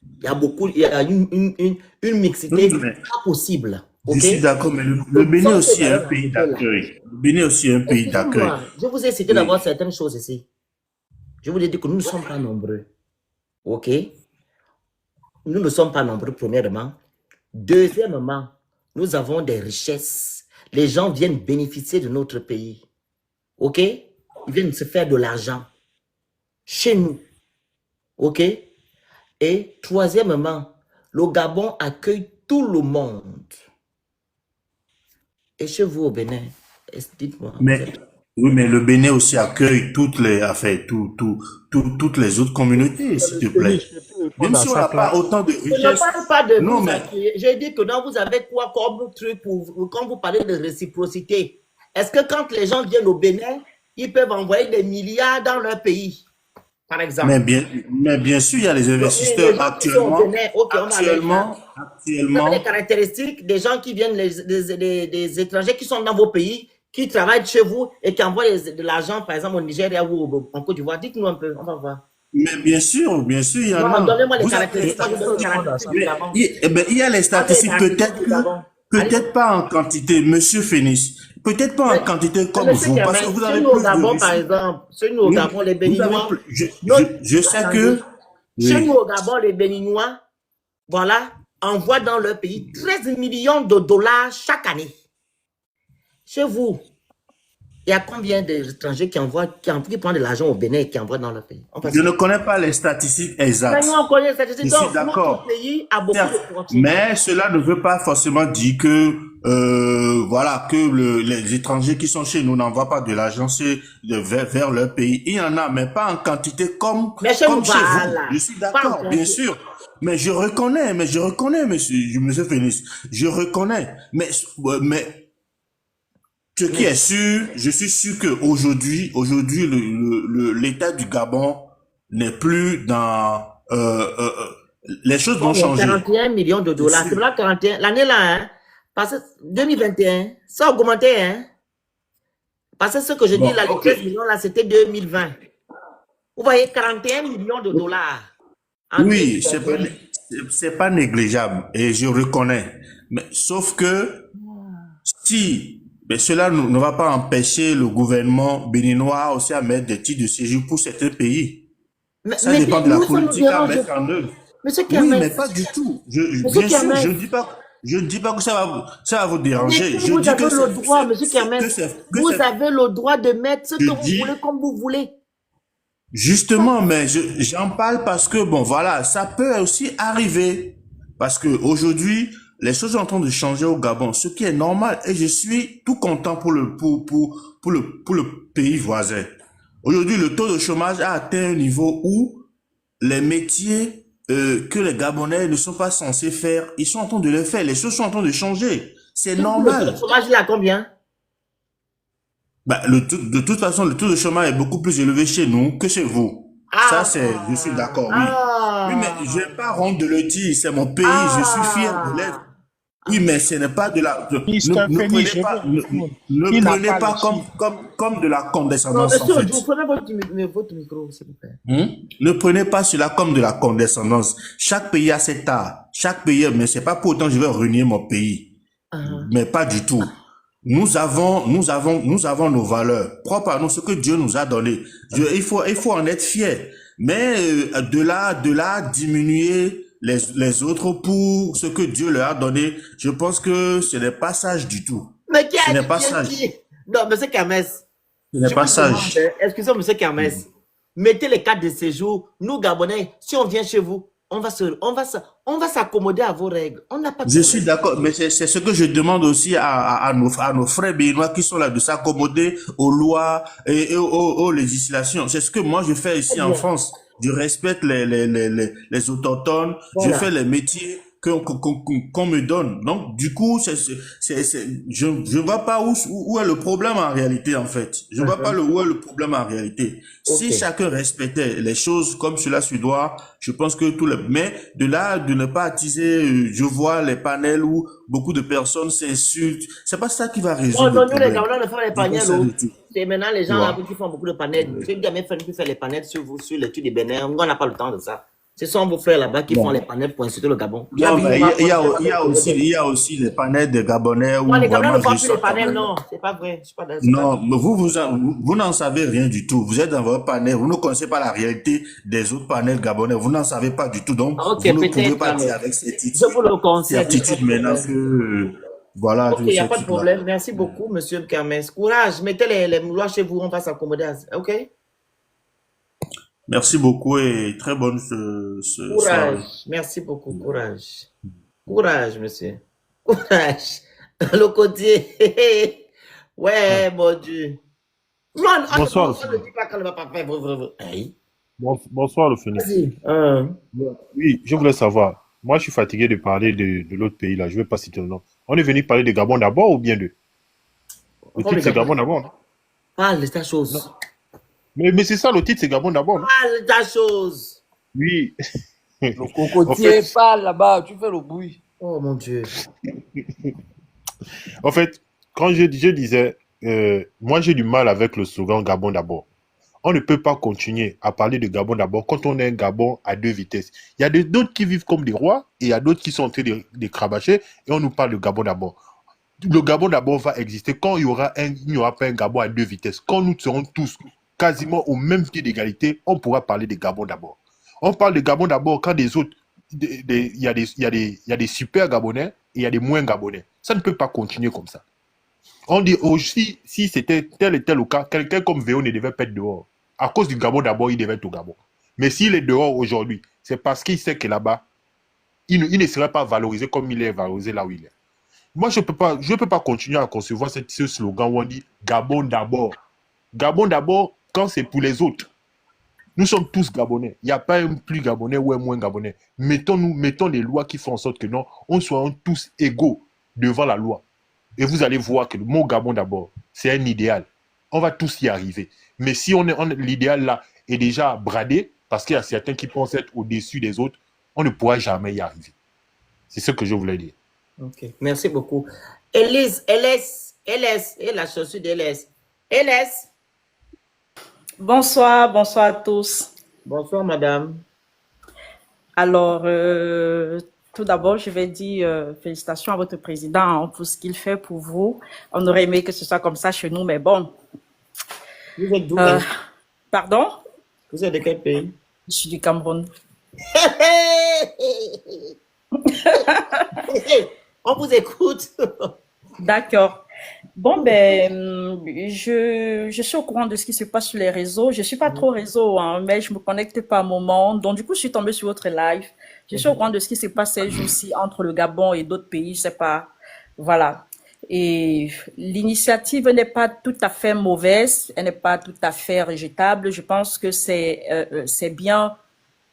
Il y a beaucoup, il y a une mixité Oui, mais pas possible. je OK? suis d'accord, mais le Le Bénin centre aussi est un d'ailleurs pays est là. d'accueil. Le Bénin aussi est un pays d'accueil. Excusez-moi, je vous ai cité Oui. d'abord certaines choses ici. Je vous ai dit que nous ne sommes pas nombreux. OK? Nous ne sommes pas nombreux, premièrement. Deuxièmement, nous avons des richesses. Les gens viennent bénéficier de notre pays. OK? Ils viennent se faire de l'argent chez nous. OK? Et troisièmement, le Gabon accueille tout le monde. Et chez vous au Bénin, dites-moi. Mais, oui, mais le Bénin aussi accueille toutes les, enfin, toutes les autres communautés, s'il te plaît. Félix, je peux Même répondre à si on ça n'a pas autant de Je ne richesses. parle pas de Non, vous mais, accueillir. J'ai dit que non, vous avez quoi comme truc quand vous parlez de réciprocité. Est-ce que quand les gens viennent au Bénin, ils peuvent envoyer des milliards dans leur pays, par exemple? mais bien sûr, il y a les Les investisseurs gens qui sont au actuellement, Bénin, ok, on a les gens. Vous avez les caractéristiques des gens qui viennent, des étrangers qui sont dans vos pays, qui travaillent chez vous et qui envoient de l'argent, par exemple, au Nigeria ou en Côte d'Ivoire. Dites-nous un peu, on va voir. mais bien sûr, il y en Non, a. donnez-moi les Vous avez les caractéristiques. Moi, je donne les caractéristiques du mais, Gabon. il y a les statistiques, peut-être pas en quantité, Monsieur Phoenix, peut-être pas en quantité comme Monsieur vous, Kermel, parce que vous chez avez nous au plus de Gabon, par richesses. exemple, chez nous au Oui, Gabon, les vous avez Béninois, plus, je sais que, chez nous oui, au Gabon, les Béninois, voilà, envoient dans leur pays 13 millions de dollars chaque année. Chez vous, il y a combien d'étrangers qui prennent de l'argent au Bénin et qui envoient dans leur pays? je ne connais pas les statistiques exactes. Mais nous, on connaît les statistiques. Je suis Donc, d'accord. notre pays a beaucoup Certes, d'opportunités. mais cela ne veut pas forcément dire que voilà que les étrangers qui sont chez nous n'envoient pas de l'argent vers leur pays. Il y en a, mais pas en quantité comme Mais chez nous, comme chez vous. voilà. Je suis Pas en d'accord, bien quantité. sûr. Mais je reconnais, monsieur Phoenix, je reconnais. Mais ce qui est sûr, je suis sûr que aujourd'hui, l'état du Gabon n'est plus dans les choses vont Bon, il y a changer. 41 millions de dollars. C'est là 41. L'année là, hein, parce que 2021, ça a augmenté, hein. Parce que ce que je dis là, les 13 millions là, c'était 2020. Vous voyez, 41 millions de dollars. Oui, c'est pas négligeable et je reconnais. Mais sauf que mais cela ne va pas empêcher le gouvernement béninois aussi à mettre des titres de séjour pour certains pays. Ça dépend de la politique à mettre en œuvre. Monsieur Oui, Kermel, mais pas du tout. Monsieur Bien sûr, Kermel, je ne dis pas que ça va vous déranger. mais Je vous dis avez que le droit, monsieur Kermel, vous avez le droit de mettre ce que vous voulez comme vous voulez. Justement, mais j'en parle parce que, bon, voilà, ça peut aussi arriver. Parce que aujourd'hui, les choses sont en train de changer au Gabon, ce qui est normal. Et je suis tout content pour le pays voisin. Aujourd'hui, le taux de chômage a atteint un niveau où les métiers que les Gabonais ne sont pas censés faire, ils sont en train de les faire. Les choses sont en train de changer. C'est normal. Le chômage, il est à combien? Bah, de toute façon, le taux de chômage est beaucoup plus élevé chez nous que chez vous. Ça, je suis d'accord, oui. Oui, mais je n'ai pas honte de le dire, c'est mon pays, je suis fier de l'être. Oui, mais ce n'est pas de la... Ne prenez pas comme de la condescendance, non, monsieur, en fait. vous prenez votre micro, s'il vous plaît. Ne prenez pas cela comme de la condescendance. Chaque pays a cet art. Chaque pays, mais c'est pas pour autant que je vais renier mon pays. Mais pas du tout. Nous avons nos valeurs propres à nous, ce que Dieu nous a donné. Il faut en être fier. Mais de là diminuer les autres pour ce que Dieu leur a donné, je pense que ce n'est pas sage du tout. Mais qui ce n'est pas sage. Non, monsieur Kermès. Ce n'est pas sage. Excusez-moi, monsieur Kermès. Mettez les cartes de séjour. Nous, Gabonais, si on vient chez vous, on va s'accommoder à vos règles. On n'a pas. Je suis d'accord, mais c'est ce que je demande aussi à nos frères béninois qui sont là de s'accommoder aux lois et aux législations. C'est ce que moi je fais ici en France. Je respecte les autochtones. Voilà. Je fais les métiers qu'on me donne. Donc, du coup, je vois pas où est le problème en réalité, en fait. Je vois pas où est le problème en réalité. Si chacun respectait les choses comme cela se doit, je pense que mais de là, de ne pas attiser, je vois les panels où beaucoup de personnes s'insultent. C'est pas ça qui va résoudre le problème. Les Gabonais ne font les panels, c'est maintenant les gens là qui font beaucoup de panels. J'ai jamais fait les panels sur l'étude des Bénin. On n'a pas le temps de ça. Ce sont vos frères là-bas qui font Bon. les panels pour insulter le Gabon. Tu as Non, vu, mais on va il y a aussi les panels de Gabonais où non, les Gabonais vraiment ne font je plus les sors quand panels, même. non. C'est pas vrai. C'est pas, Non, mais vous n'en savez rien du tout. Vous êtes dans votre panel, vous ne connaissez pas la réalité des autres panels gabonais. Vous n'en savez pas du tout. Donc, Ok, vous ne pouvez peut-être pas dire alors. avec Je vous le conseille. certitude maintenant que, voilà, Ok, il tout n'y a ce pas de truc-là. problème. Merci beaucoup, monsieur Kermès. Courage. Mettez les mouloirs chez vous. On va s'accommoder. Ok? Merci beaucoup et très bonne soirée. Courage. Merci beaucoup. Courage. Courage, monsieur. Courage. Le côté. Ouais, mon Dieu. Non, Bonsoir, le on ne Phénix. dit pas qu'elle ne va pas faire. Hey. Bonsoir, le Phénix. Vas-y. Oui, je voulais savoir. Moi, je suis fatigué de parler de l'autre pays, là. Je ne vais pas citer le nom. On est venu parler de Gabon d'abord ou bien de... Le Parle titre, de c'est Gabon. Gabon d'abord, non? Parle de ta Non. chose. Mais c'est ça, le titre, c'est Gabon d'abord, non? Parle de ta chose. Oui. Le En cocotier fait, parle là-bas, tu fais le bruit. Oh, mon Dieu. en fait, quand je disais, moi, j'ai du mal avec le slogan Gabon d'abord. On ne peut pas continuer à parler de Gabon d'abord quand on est un Gabon à deux vitesses. Il y a d'autres qui vivent comme des rois et il y a d'autres qui sont en train de cravacher et on nous parle de Gabon d'abord. Le Gabon d'abord va exister quand il n'y aura pas un Gabon à deux vitesses. Quand nous serons tous quasiment au même pied d'égalité, on pourra parler de Gabon d'abord. On parle de Gabon d'abord quand des autres, il y a des super Gabonais et il y a des moins Gabonais. Ça ne peut pas continuer comme ça. On dit aussi, si c'était tel et tel au cas, quelqu'un comme Véo ne devait pas être dehors. À cause du Gabon d'abord, il devait être au Gabon. Mais s'il est dehors aujourd'hui, c'est parce qu'il sait que là-bas, il ne serait pas valorisé comme il est valorisé là où il est. Moi, je peux pas continuer à concevoir ce slogan où on dit Gabon d'abord. Gabon d'abord quand c'est pour les autres. Nous sommes tous Gabonais. Il n'y a pas un plus Gabonais ou un moins Gabonais. Mettons les lois qui font en sorte que non, on soit tous égaux devant la loi. Et vous allez voir que le mot Gabon d'abord, c'est un idéal. On va tous y arriver. Mais si l'idéal là est déjà bradé, parce qu'il y a certains qui pensent être au-dessus des autres, on ne pourra jamais y arriver. C'est ce que je voulais dire. Ok, merci beaucoup. Élise, et la chaussure d'Élise. Élise. Bonsoir, bonsoir à tous. Bonsoir, madame. Alors, tout d'abord, je vais dire félicitations à votre président pour ce qu'il fait pour vous. On aurait aimé que ce soit comme ça chez nous, mais bon. Vous êtes d'où? Pardon? Vous êtes de quel pays? Je suis du Cameroun. On vous écoute. D'accord. Bon, ben, je suis au courant de ce qui se passe sur les réseaux. Je suis pas trop réseau, hein, mais je me connecte pas à un moment. Donc, du coup, je suis tombée sur votre live. Je suis au courant de ce qui se passe ces jours-ci entre le Gabon et d'autres pays, je sais pas. Voilà. Et l'initiative n'est pas tout à fait mauvaise, elle n'est pas tout à fait rejetable. Je pense que c'est bien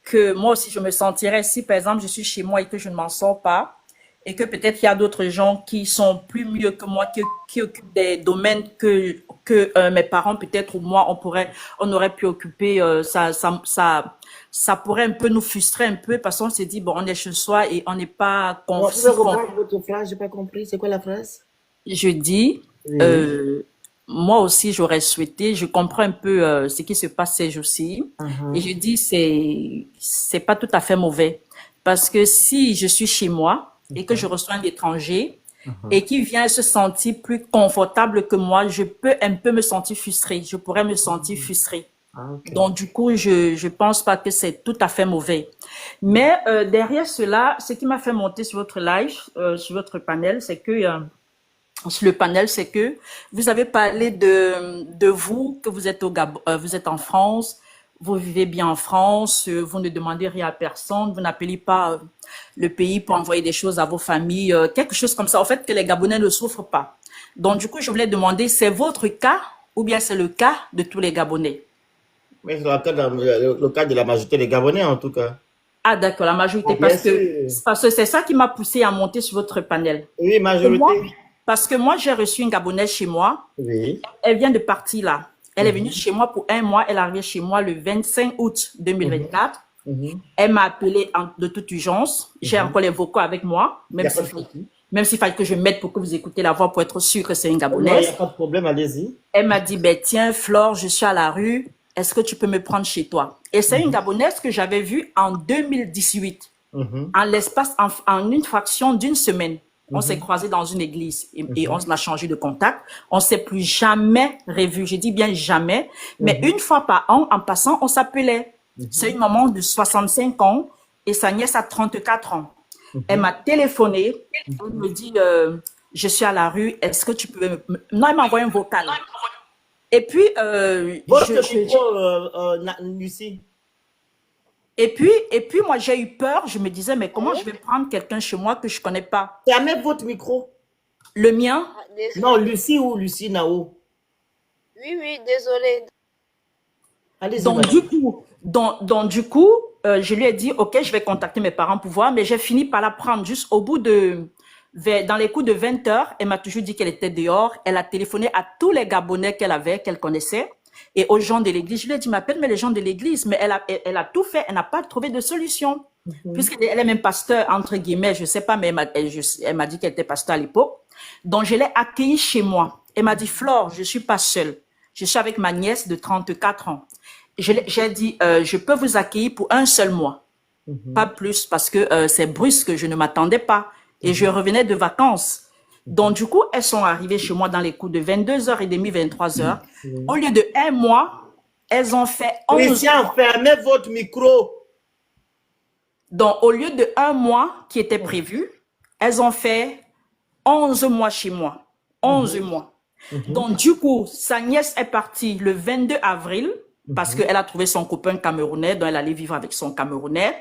que moi aussi je me sentirais, si par exemple je suis chez moi et que je ne m'en sors pas, et que peut-être il y a d'autres gens qui sont plus mieux que moi, qui occupent des domaines que mes parents peut-être ou moi on aurait pu occuper, ça pourrait un peu nous frustrer un peu parce qu'on s'est dit bon on est chez soi et on n'est pas Vous pouvez reprendre votre phrase, j'ai pas compris. C'est quoi la phrase? Je dis, moi aussi j'aurais souhaité, je comprends un peu ce qui se passe ces jours-ci, et je dis c'est pas tout à fait mauvais parce que si je suis chez moi et que je reçois un étranger et qui vient se sentir plus confortable que moi, je peux un peu me sentir frustrée, je pourrais me sentir frustrée. Donc du coup je pense pas que c'est tout à fait mauvais, mais derrière cela, ce qui m'a fait monter sur votre live, sur votre panel, c'est que sur le panel, c'est que vous avez parlé de vous, que vous êtes au Gabon, vous êtes en France, vous vivez bien en France, vous ne demandez rien à personne, vous n'appelez pas le pays pour envoyer des choses à vos familles, quelque chose comme ça, en fait, que les Gabonais ne souffrent pas. Donc, du coup, je voulais demander, c'est votre cas ou bien c'est le cas de tous les Gabonais? Mais c'est le cas de la majorité des Gabonais, en tout cas. Ah, d'accord, la majorité, parce que c'est ça qui m'a poussé à monter sur votre panel. Oui, majorité. Parce que moi, j'ai reçu une Gabonaise chez moi. Oui. Elle vient de partir là. Elle est venue chez moi pour 1 mois. Elle est arrivée chez moi le 25 août 2024. Elle m'a appelé de toute urgence. J'ai encore les vocaux avec moi, même s'il fallait que je mette pour que vous écoutez la voix pour être sûr que c'est une Gabonaise. Il n'y a pas de problème, allez-y. Elle m'a dit, ben tiens, Flore, je suis à la rue. est-ce que tu peux me prendre chez toi? Et c'est une Gabonaise que j'avais vue en 2018, en l'espace, en une fraction d'une semaine. On s'est croisés dans une église et on a changé de contact. On s'est plus jamais revus. Je dis bien jamais. Mais une fois par an, en passant, on s'appelait. C'est une maman de 65 ans et sa nièce a 34 ans. Elle m'a téléphoné. Elle me dit, je suis à la rue. Est-ce que tu peux Non, elle m'a envoyé un vocal. Et puis, Lucie. Et puis, moi, j'ai eu peur. Je me disais, mais comment je vais prendre quelqu'un chez moi que je ne connais pas? Fermez votre micro. Le mien? Non, Lucie ou Lucie Nao. Oui, désolé. Allez-y, Donc, du coup, je lui ai dit, OK, je vais contacter mes parents pour voir, mais j'ai fini par la prendre juste au bout dans les coups de 20 heures. Elle m'a toujours dit qu'elle était dehors. Elle a téléphoné à tous les Gabonais qu'elle connaissait. Et aux gens de l'église, je lui ai dit, m'appelle, mais les gens de l'église, mais elle a tout fait, elle n'a pas trouvé de solution. Puisqu'elle est même pasteur, entre guillemets, je ne sais pas, mais elle m'a dit qu'elle était pasteur à l'époque. Donc, je l'ai accueillie chez moi. Elle m'a dit, Flore, je ne suis pas seule. Je suis avec ma nièce de 34 ans. J'ai dit, je peux vous accueillir pour un seul mois. Pas plus, parce que c'est brusque, je ne m'attendais pas. Et je revenais de vacances. Donc, du coup, elles sont arrivées chez moi dans les coups de 22h30, 23h. Au lieu de un mois, elles ont fait 11 Christian, mois. fermez votre micro. Donc, au lieu de un mois qui était prévu, elles ont fait 11 mois chez moi. 11 mois. Donc, du coup, sa nièce est partie le 22 avril parce qu'elle a trouvé son copain camerounais, donc elle allait vivre avec son Camerounais.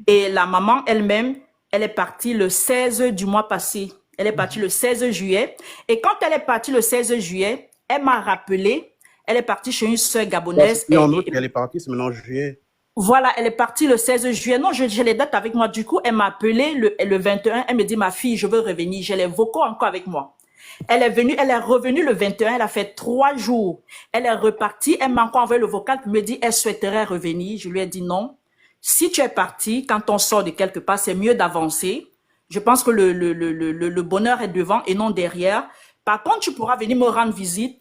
Et la maman elle-même, elle est partie le 16 du mois passé. Elle est partie le 16 juillet. Et quand elle est partie le 16 juillet, elle m'a rappelé, elle est partie chez une sœur gabonaise. Non, en août, elle est partie, c'est maintenant juillet. Voilà, elle est partie le 16 juillet. Non, j'ai les dates avec moi. Du coup, elle m'a appelé le 21. Elle me dit, ma fille, je veux revenir. J'ai les vocaux encore avec moi. Elle est revenue le 21. Elle a fait 3 jours. Elle est repartie. Elle m'a encore envoyé le vocal pour me dire, elle souhaiterait revenir. Je lui ai dit non. Si tu es parti, quand on sort de quelque part, c'est mieux d'avancer. Je pense que le bonheur est devant et non derrière. Par contre, tu pourras venir me rendre visite.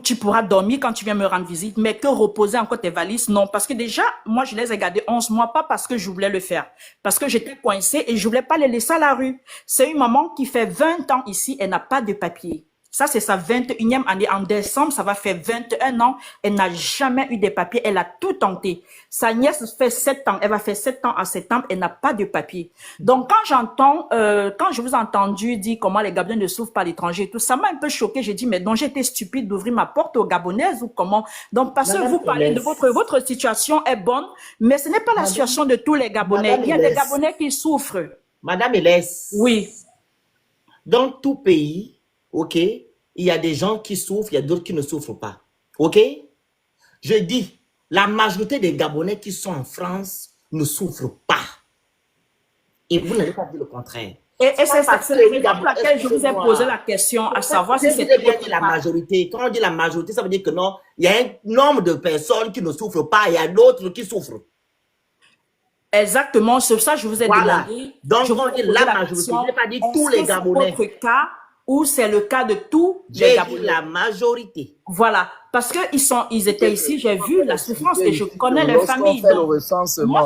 Tu pourras dormir quand tu viens me rendre visite, mais que reposer encore tes valises, non. Parce que déjà, moi, je les ai gardées 11 mois, pas parce que je voulais le faire. Parce que j'étais coincée et je voulais pas les laisser à la rue. C'est une maman qui fait 20 ans ici, elle n'a pas de papier. Ça, c'est sa 21e année. En décembre, ça va faire 21 ans. Elle n'a jamais eu de papiers. Elle a tout tenté. Sa nièce fait 7 ans. Elle va faire 7 ans en septembre. Elle n'a pas de papiers. Donc, quand je vous ai entendu dire comment les Gabonais ne souffrent pas à l'étranger, tout ça m'a un peu choqué. J'ai dit, mais donc j'étais stupide d'ouvrir ma porte aux Gabonaises ou comment? Donc, parce que vous parlez de votre situation est bonne, mais ce n'est pas la situation de tous les Gabonais. Il y a des Gabonais qui souffrent. Madame Hélès. Oui. Dans tout pays, ok, il y a des gens qui souffrent, il y a d'autres qui ne souffrent pas. Ok? Je dis, la majorité des Gabonais qui sont en France ne souffrent pas. Et vous n'allez pas dire le contraire. Et c'est la raison pour laquelle je vous ai posé la question, à savoir si c'était bien la majorité. Quand on dit la majorité, ça veut dire que non, il y a un nombre de personnes qui ne souffrent pas, il y a d'autres qui souffrent. Exactement, c'est ça que je vous ai demandé. Donc, je vous dis la majorité, je n'ai pas dit tous les Gabonais. C'est votre cas ou c'est le cas de tous les Gabonais? La majorité. Voilà, parce qu'ils étaient ici, j'ai vu la souffrance et je connais les familles. Moi,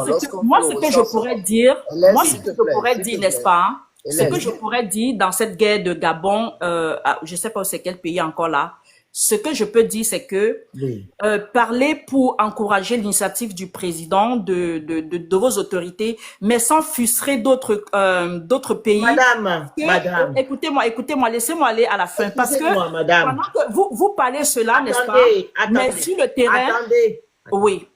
ce que je pourrais dire, n'est-ce pas, hein, ce que je pourrais dire dans cette guerre de Gabon, je ne sais pas c'est quel pays encore là, ce que je peux dire, c'est que parler pour encourager l'initiative du président, de vos autorités, mais sans frustrer d'autres pays. Madame. Écoutez-moi, laissez-moi aller à la fin. Parce que pendant que vous parlez cela, n'est-ce pas? Mais sur le terrain. Oui.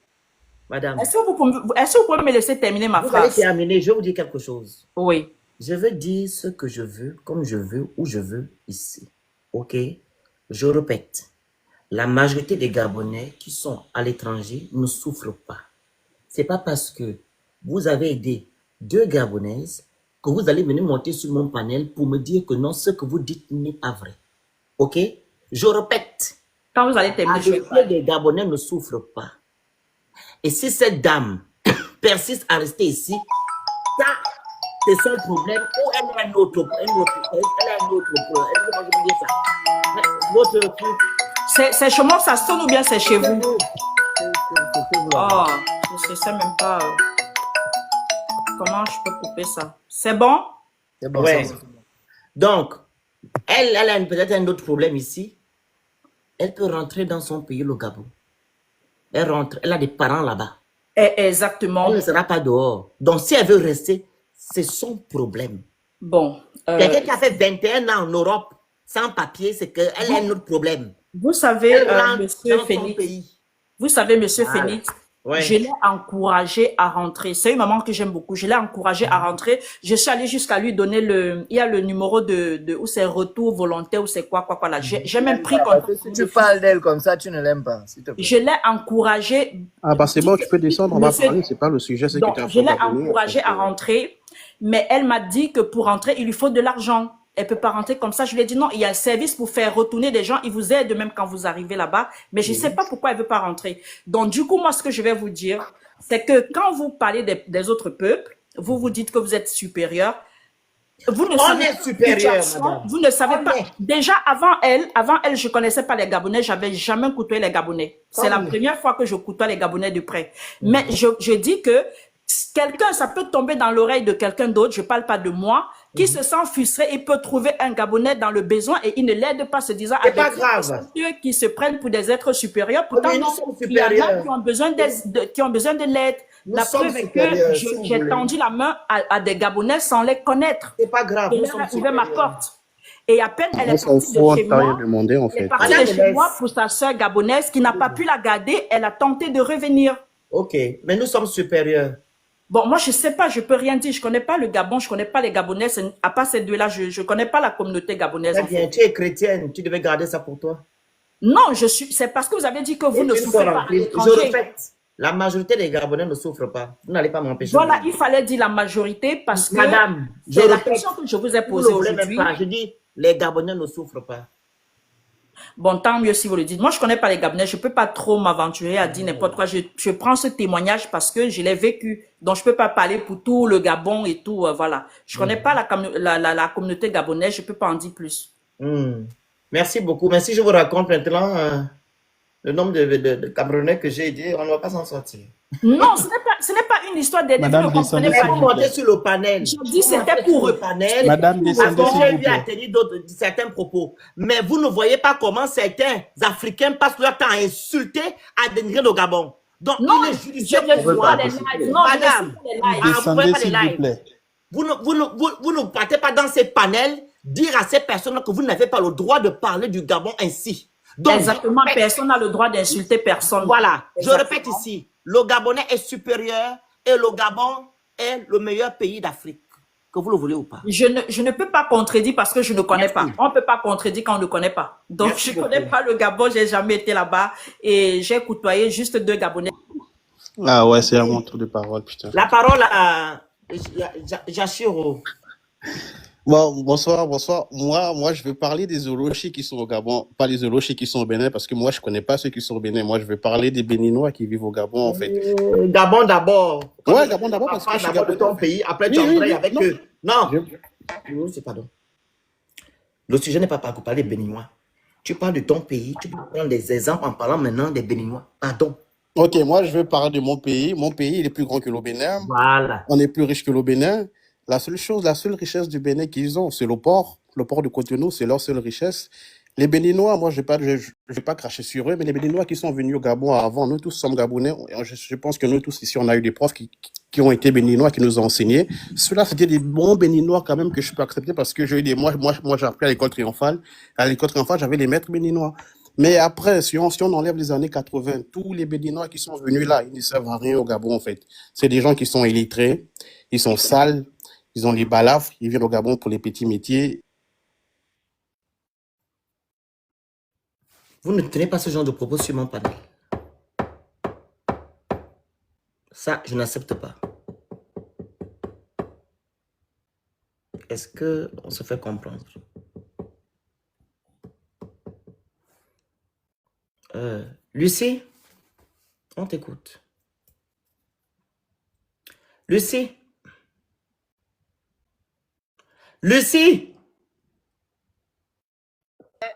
Madame. Est-ce que vous pouvez me laisser terminer ma phrase? Vous allez terminer, je vais vous dire quelque chose. Oui. Je veux dire ce que je veux, comme je veux, où je veux, ici. Ok? Je répète, la majorité des Gabonais qui sont à l'étranger ne souffrent pas. C'est pas parce que vous avez aidé 2 Gabonaises que vous allez venir monter sur mon panel pour me dire que non, ce que vous dites n'est pas vrai. Ok? Je répète, quand vous allez terminer, la majorité des Gabonais ne souffrent pas. Et si cette dame persiste à rester ici, ça, c'est son problème ou elle a un autre problème. Elle dire ça. C'est chez moi, ça sonne ou bien c'est chez vous? Oh, je ne sais même pas comment je peux couper ça. C'est bon? C'est bon, Ouais. c'est bon. Donc, elle a peut-être un autre problème ici. Elle peut rentrer dans son pays, le Gabon. Elle rentre, elle a des parents là-bas. Exactement. Elle ne sera pas dehors. Donc, si elle veut rester, c'est son problème. Bon. Quelqu'un qui a fait 21 ans en Europe sans papier, c'est qu'elle a un autre problème. Vous savez, Elle rentre monsieur dans son Phoenix, pays. vous savez, monsieur Voilà. Phoenix, Ouais. je l'ai encouragé à rentrer. C'est une maman que j'aime beaucoup. Je l'ai encouragé à rentrer. Je suis allée jusqu'à lui donner il y a le numéro de où c'est retour volontaire ou c'est quoi là. J'ai même pris Parce contact. que si tu parles d'elle comme ça, tu ne l'aimes pas, s'il te plaît. Je l'ai encouragé. Ah bah c'est bon, tu peux descendre, on va Monsieur- parler, c'est pas le sujet, c'est que Donc, tu es en je train l'ai d'abonner. encouragée à rentrer, mais elle m'a dit que pour rentrer, il lui faut de l'argent. Elle peut pas rentrer comme ça. Je lui ai dit non, il y a un service pour faire retourner des gens. Ils vous aident même quand vous arrivez là-bas. Mais je sais pas pourquoi elle veut pas rentrer. Donc, du coup, moi, ce que je vais vous dire, c'est que quand vous parlez des autres peuples, vous vous dites que vous êtes supérieur. Vous ne On savez est pas supérieur, la situation. madame. Vous ne savez On pas. est. Déjà, avant elle, je connaissais pas les Gabonais. J'avais jamais côtoyé les Gabonais. C'est la On est. première fois que je côtoie les Gabonais de près. Mais je dis que quelqu'un, ça peut tomber dans l'oreille de quelqu'un d'autre, je parle pas de moi, qui se sent frustré, il peut trouver un Gabonais dans le besoin et il ne l'aide pas, se disant C'est pas grave. ceux qui se prennent pour des êtres supérieurs. Pourtant, Oui, nous non, sommes il y en a supérieurs. qui ont besoin qui ont besoin de l'aide. Nous La sommes preuve est supérieurs, que si vous j'ai voulez. tendu la main à des Gabonais sans les connaître. C'est pas grave, Je nous leur sommes ai ouvert ma supérieurs. porte. Et à peine elle On est s'en partie de fout, chez on t'a rien moi, demandé en elle est fait. partie Madame de chez laisse. moi pour sa sœur gabonaise qui n'a pas pu la garder. Elle a tenté de revenir. Ok, mais nous sommes supérieurs. Bon, moi, je sais pas, je peux rien dire. Je connais pas le Gabon, je connais pas les Gabonais. À part ces deux-là, je connais pas la communauté gabonaise, Très en bien, fait. tu es chrétienne, tu devais garder ça pour toi. Non, c'est parce que vous avez dit que vous Et ne une souffrez fois pas à rempli, je l'étranger. répète, la majorité des Gabonais ne souffrent pas. Vous n'allez pas m'empêcher de Voilà, le il dire. fallait dire la majorité parce que Madame, je c'est la répète, question que je vous ai vous ne posée voulez même aujourd'hui. pas. Je dis, les Gabonais ne souffrent pas. Bon, tant mieux si vous le dites. Moi, je connais pas les Gabonais. Je peux pas trop m'aventurer à dire n'importe quoi. Je prends ce témoignage parce que je l'ai vécu. Donc, je peux pas parler pour tout le Gabon et tout. Voilà. Je connais pas la communauté gabonaise. Je peux pas en dire plus. Merci beaucoup. Mais si je vous raconte maintenant le nombre de Camerounais que j'ai dit, on ne va pas s'en sortir. Non, ce n'est pas une histoire d'aider. Vous Madame, ne comprenez descendez, pas. Mais vous montez sur le panel. Je Vous dis c'était montez pour sur le eux. panel. Madame, Parce descendez que s'il j'ai vous vu plaît. atterrir certains propos. Mais vous ne voyez pas comment certains Africains passent leur temps à insulter, à dénigrer le Gabon. Donc, Non, il est je judiciaire ne pour suis vous. pas les lives. Non, je ne Madame, suis pas les lives. vous ne Descendez voyez pas les s'il vous lives. plaît. Vous ne partez pas dans ces panels dire à ces personnes que vous n'avez pas le droit de parler du Gabon ainsi. Donc, Exactement, personne n'a le droit d'insulter personne. voilà, je Exactement. répète ici, le Gabonais est supérieur et le Gabon est le meilleur pays d'Afrique, que vous le voulez ou pas. Je ne peux pas contredire parce que je ne connais Merci. pas. On ne peut pas contredire quand on ne connaît pas. Donc, Merci je ne connais beaucoup. pas le Gabon, j'ai jamais été là-bas et j'ai côtoyé juste 2 Gabonais. Ah ouais, c'est à mon tour de parole, putain. La parole à Jachiro. Bon, bonsoir. Moi, je veux parler des Zolochi qui sont au Gabon, pas les Zolochi qui sont au Bénin, parce que moi, je connais pas ceux qui sont au Bénin. Moi, je veux parler des Béninois qui vivent au Gabon, en fait. Gabon d'abord. Ouais, Gabon d'abord, parce que je suis d'abord de Gabonais. ton pays, après Oui, tu oui, entres oui, avec non. eux. Non, Je- pardon. Le sujet n'est pas pour parler des Béninois. Tu parles de ton pays, tu peux prendre des exemples en parlant maintenant des Béninois. Pardon. Ok, moi, je veux parler de mon pays. Mon pays, il est plus grand que le Bénin. Voilà. On est plus riche que le Bénin. La seule richesse du Bénin qu'ils ont, c'est le port. Le port de Cotonou, c'est leur seule richesse. Les Béninois, moi, je vais pas cracher sur eux, mais les Béninois qui sont venus au Gabon avant, nous tous sommes Gabonais. Je pense que nous tous ici, on a eu des profs qui ont été Béninois, qui nous ont enseigné. Ceux-là, c'était des bons Béninois quand même que je peux accepter parce que j'ai eu moi, j'ai appris à l'école triomphale. À l'école triomphale, j'avais les maîtres Béninois. Mais après, si on enlève les années 80, tous les Béninois qui sont venus là, ils ne servent à rien au Gabon, en fait. C'est des gens qui sont illettrés, ils sont sales, ils ont les balafres, ils viennent au Gabon pour les petits métiers. Vous ne tenez pas ce genre de propos sur mon panel. Ça, je n'accepte pas. Est-ce qu'on se fait comprendre? Lucie, on t'écoute. Lucie? Lucie?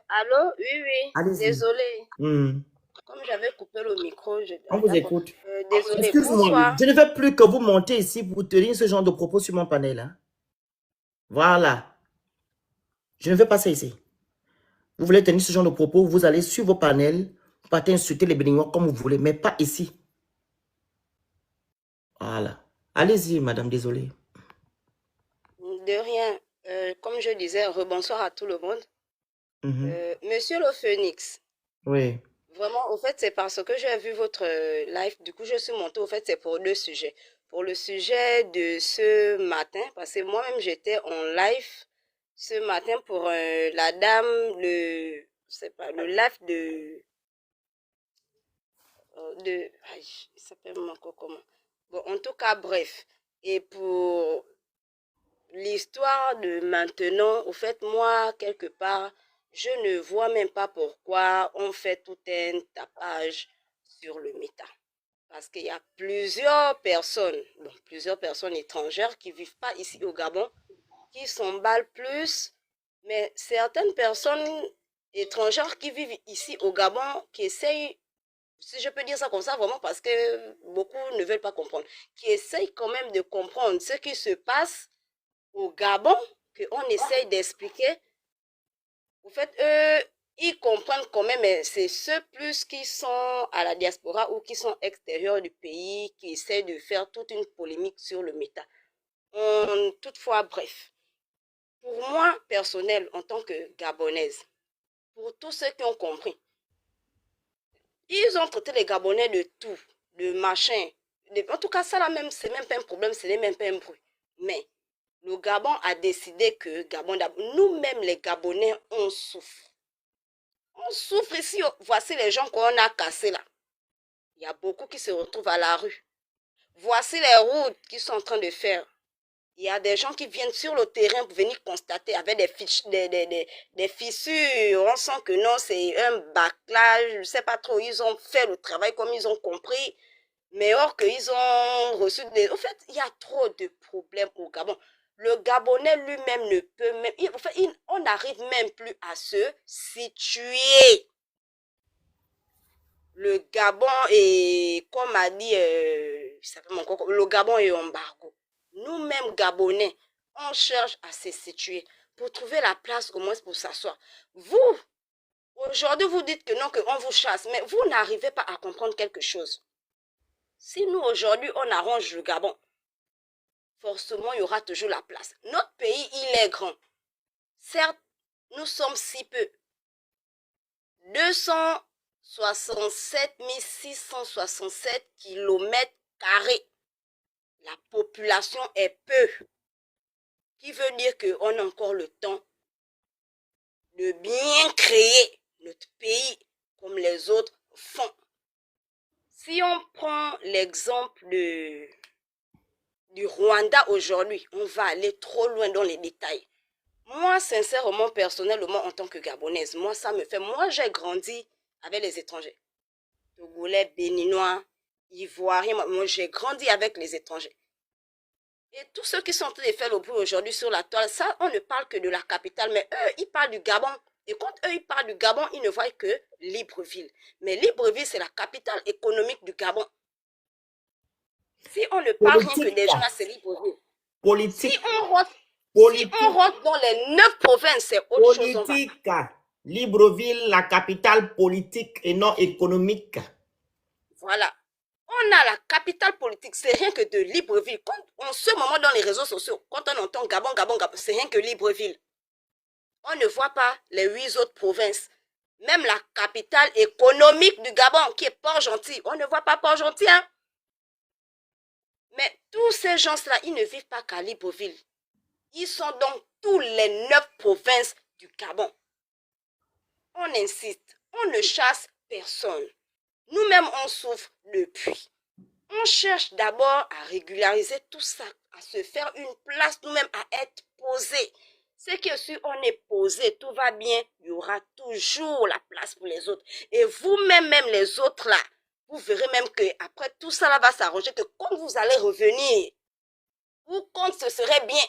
Allô? Oui, oui. Allez-y. Désolé. comme j'avais coupé le micro, On vous d'accord. écoute. Désolée, Excuse-moi, bonsoir. je ne veux plus que vous montez ici pour tenir ce genre de propos sur mon panel. Hein. Voilà. Je ne veux pas ça ici. Vous voulez tenir ce genre de propos, vous allez sur vos panels, vous partez insulter les Béninois comme vous voulez, mais pas ici. Voilà. Allez-y, madame, désolée. De rien. Comme je disais, rebonsoir à tout le monde. Monsieur le Phoenix, Oui. vraiment, au fait, c'est parce que j'ai vu votre live, du coup, je suis montée, au fait, c'est pour deux sujets. Pour le sujet de ce matin, parce que moi-même, j'étais en live ce matin pour la dame, le live il s'appelle encore comment? Bon, en tout cas, bref. Et pour l'histoire de maintenant, au fait, moi, quelque part, je ne vois même pas pourquoi on fait tout un tapage sur le méta. Parce qu'il y a plusieurs personnes étrangères qui ne vivent pas ici au Gabon, qui s'emballent plus, mais certaines personnes étrangères qui vivent ici au Gabon, qui essayent, si je peux dire ça comme ça, vraiment parce que beaucoup ne veulent pas comprendre, qui essayent quand même de comprendre ce qui se passe au Gabon, qu'on essaye d'expliquer. En fait, eux, ils comprennent quand même, mais c'est ceux plus qui sont à la diaspora ou qui sont extérieurs du pays qui essayent de faire toute une polémique sur le méta. Toutefois, bref, pour moi, personnel, en tant que Gabonaise, pour tous ceux qui ont compris, ils ont traité les Gabonais de tout, de machin. En tout cas, ça là même, c'est même pas un problème, ce n'est même pas un bruit. Mais le Gabon a décidé que nous-mêmes les Gabonais, on souffre. On souffre ici. Voici les gens qu'on a cassés là. Il y a beaucoup qui se retrouvent à la rue. Voici les routes qu'ils sont en train de faire. Il y a des gens qui viennent sur le terrain pour venir constater avec des fissures. On sent que non, c'est un bâclage. Je ne sais pas trop, ils ont fait le travail comme ils ont compris. Mais or qu'ils ont reçu des... En fait, il y a trop de problèmes au Gabon. Le Gabonais lui-même ne peut même... on n'arrive même plus à se situer. Le Gabon est, comme a dit, le Gabon est embargo. Nous-mêmes, Gabonais, on cherche à se situer pour trouver la place au moins pour s'asseoir. Vous, aujourd'hui, vous dites que non, qu'on vous chasse, mais vous n'arrivez pas à comprendre quelque chose. Si nous, aujourd'hui, on arrange le Gabon, forcément, il y aura toujours la place. Notre pays, il est grand. Certes, nous sommes si peu. 267 667 km². La population est peu. Qui veut dire qu'on a encore le temps de bien créer notre pays comme les autres font. Si on prend l'exemple du Rwanda aujourd'hui, on va aller trop loin dans les détails. Moi, sincèrement, personnellement, en tant que Gabonaise, moi, ça me fait... Moi, j'ai grandi avec les étrangers. Togolais, Béninois, Ivoiriens. Moi, j'ai grandi avec les étrangers. Et tous ceux qui sont en train de faire le bruit aujourd'hui sur la toile, ça, on ne parle que de la capitale, mais eux, ils parlent du Gabon. Et quand eux, ils parlent du Gabon, ils ne voient que Libreville. Mais Libreville, c'est la capitale économique du Gabon. Si on ne parle rien que des gens là, c'est Libreville. Politique. Si on rentre dans les 9 provinces, c'est autre chose. Politique. Libreville, la capitale politique et non économique. Voilà. On a la capitale politique, c'est rien que de Libreville. En ce moment, dans les réseaux sociaux, quand on entend Gabon, Gabon, Gabon, c'est rien que Libreville. On ne voit pas les 8 autres provinces. Même la capitale économique du Gabon, qui est Port-Gentil, on ne voit pas Port-Gentil, hein? Mais tous ces gens-là, ils ne vivent pas qu'à Libreville. Ils sont dans tous les 9 provinces du Gabon. On insiste, on ne chasse personne. Nous-mêmes, on souffre depuis. On cherche d'abord à régulariser tout ça, à se faire une place nous-mêmes, à être posé. C'est que si on est posé, tout va bien, il y aura toujours la place pour les autres. Et vous-même, même les autres là, vous verrez même qu'après tout ça là va s'arranger, que quand vous allez revenir, ou quand ce serait bien,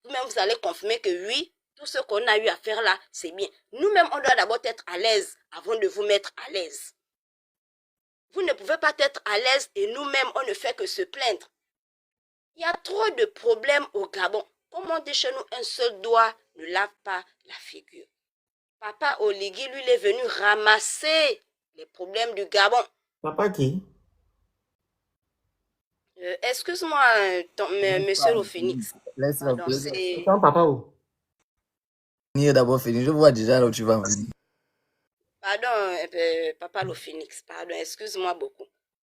vous-même vous allez confirmer que oui, tout ce qu'on a eu à faire là, c'est bien. Nous-mêmes, on doit d'abord être à l'aise avant de vous mettre à l'aise. Vous ne pouvez pas être à l'aise et nous-mêmes, on ne fait que se plaindre. Il y a trop de problèmes au Gabon. Comme on dit chez nous, un seul doigt ne lave pas la figure. Papa Oligui, lui, il est venu ramasser les problèmes du Gabon. Papa qui? Excuse-moi, monsieur le Phoenix. Laisse-le Pardon, laisse-le c'est... Ton papa où? finir d'abord finir. Je vois déjà là où tu vas en venir. Pardon, papa le Phoenix. Pardon, excuse-moi beaucoup.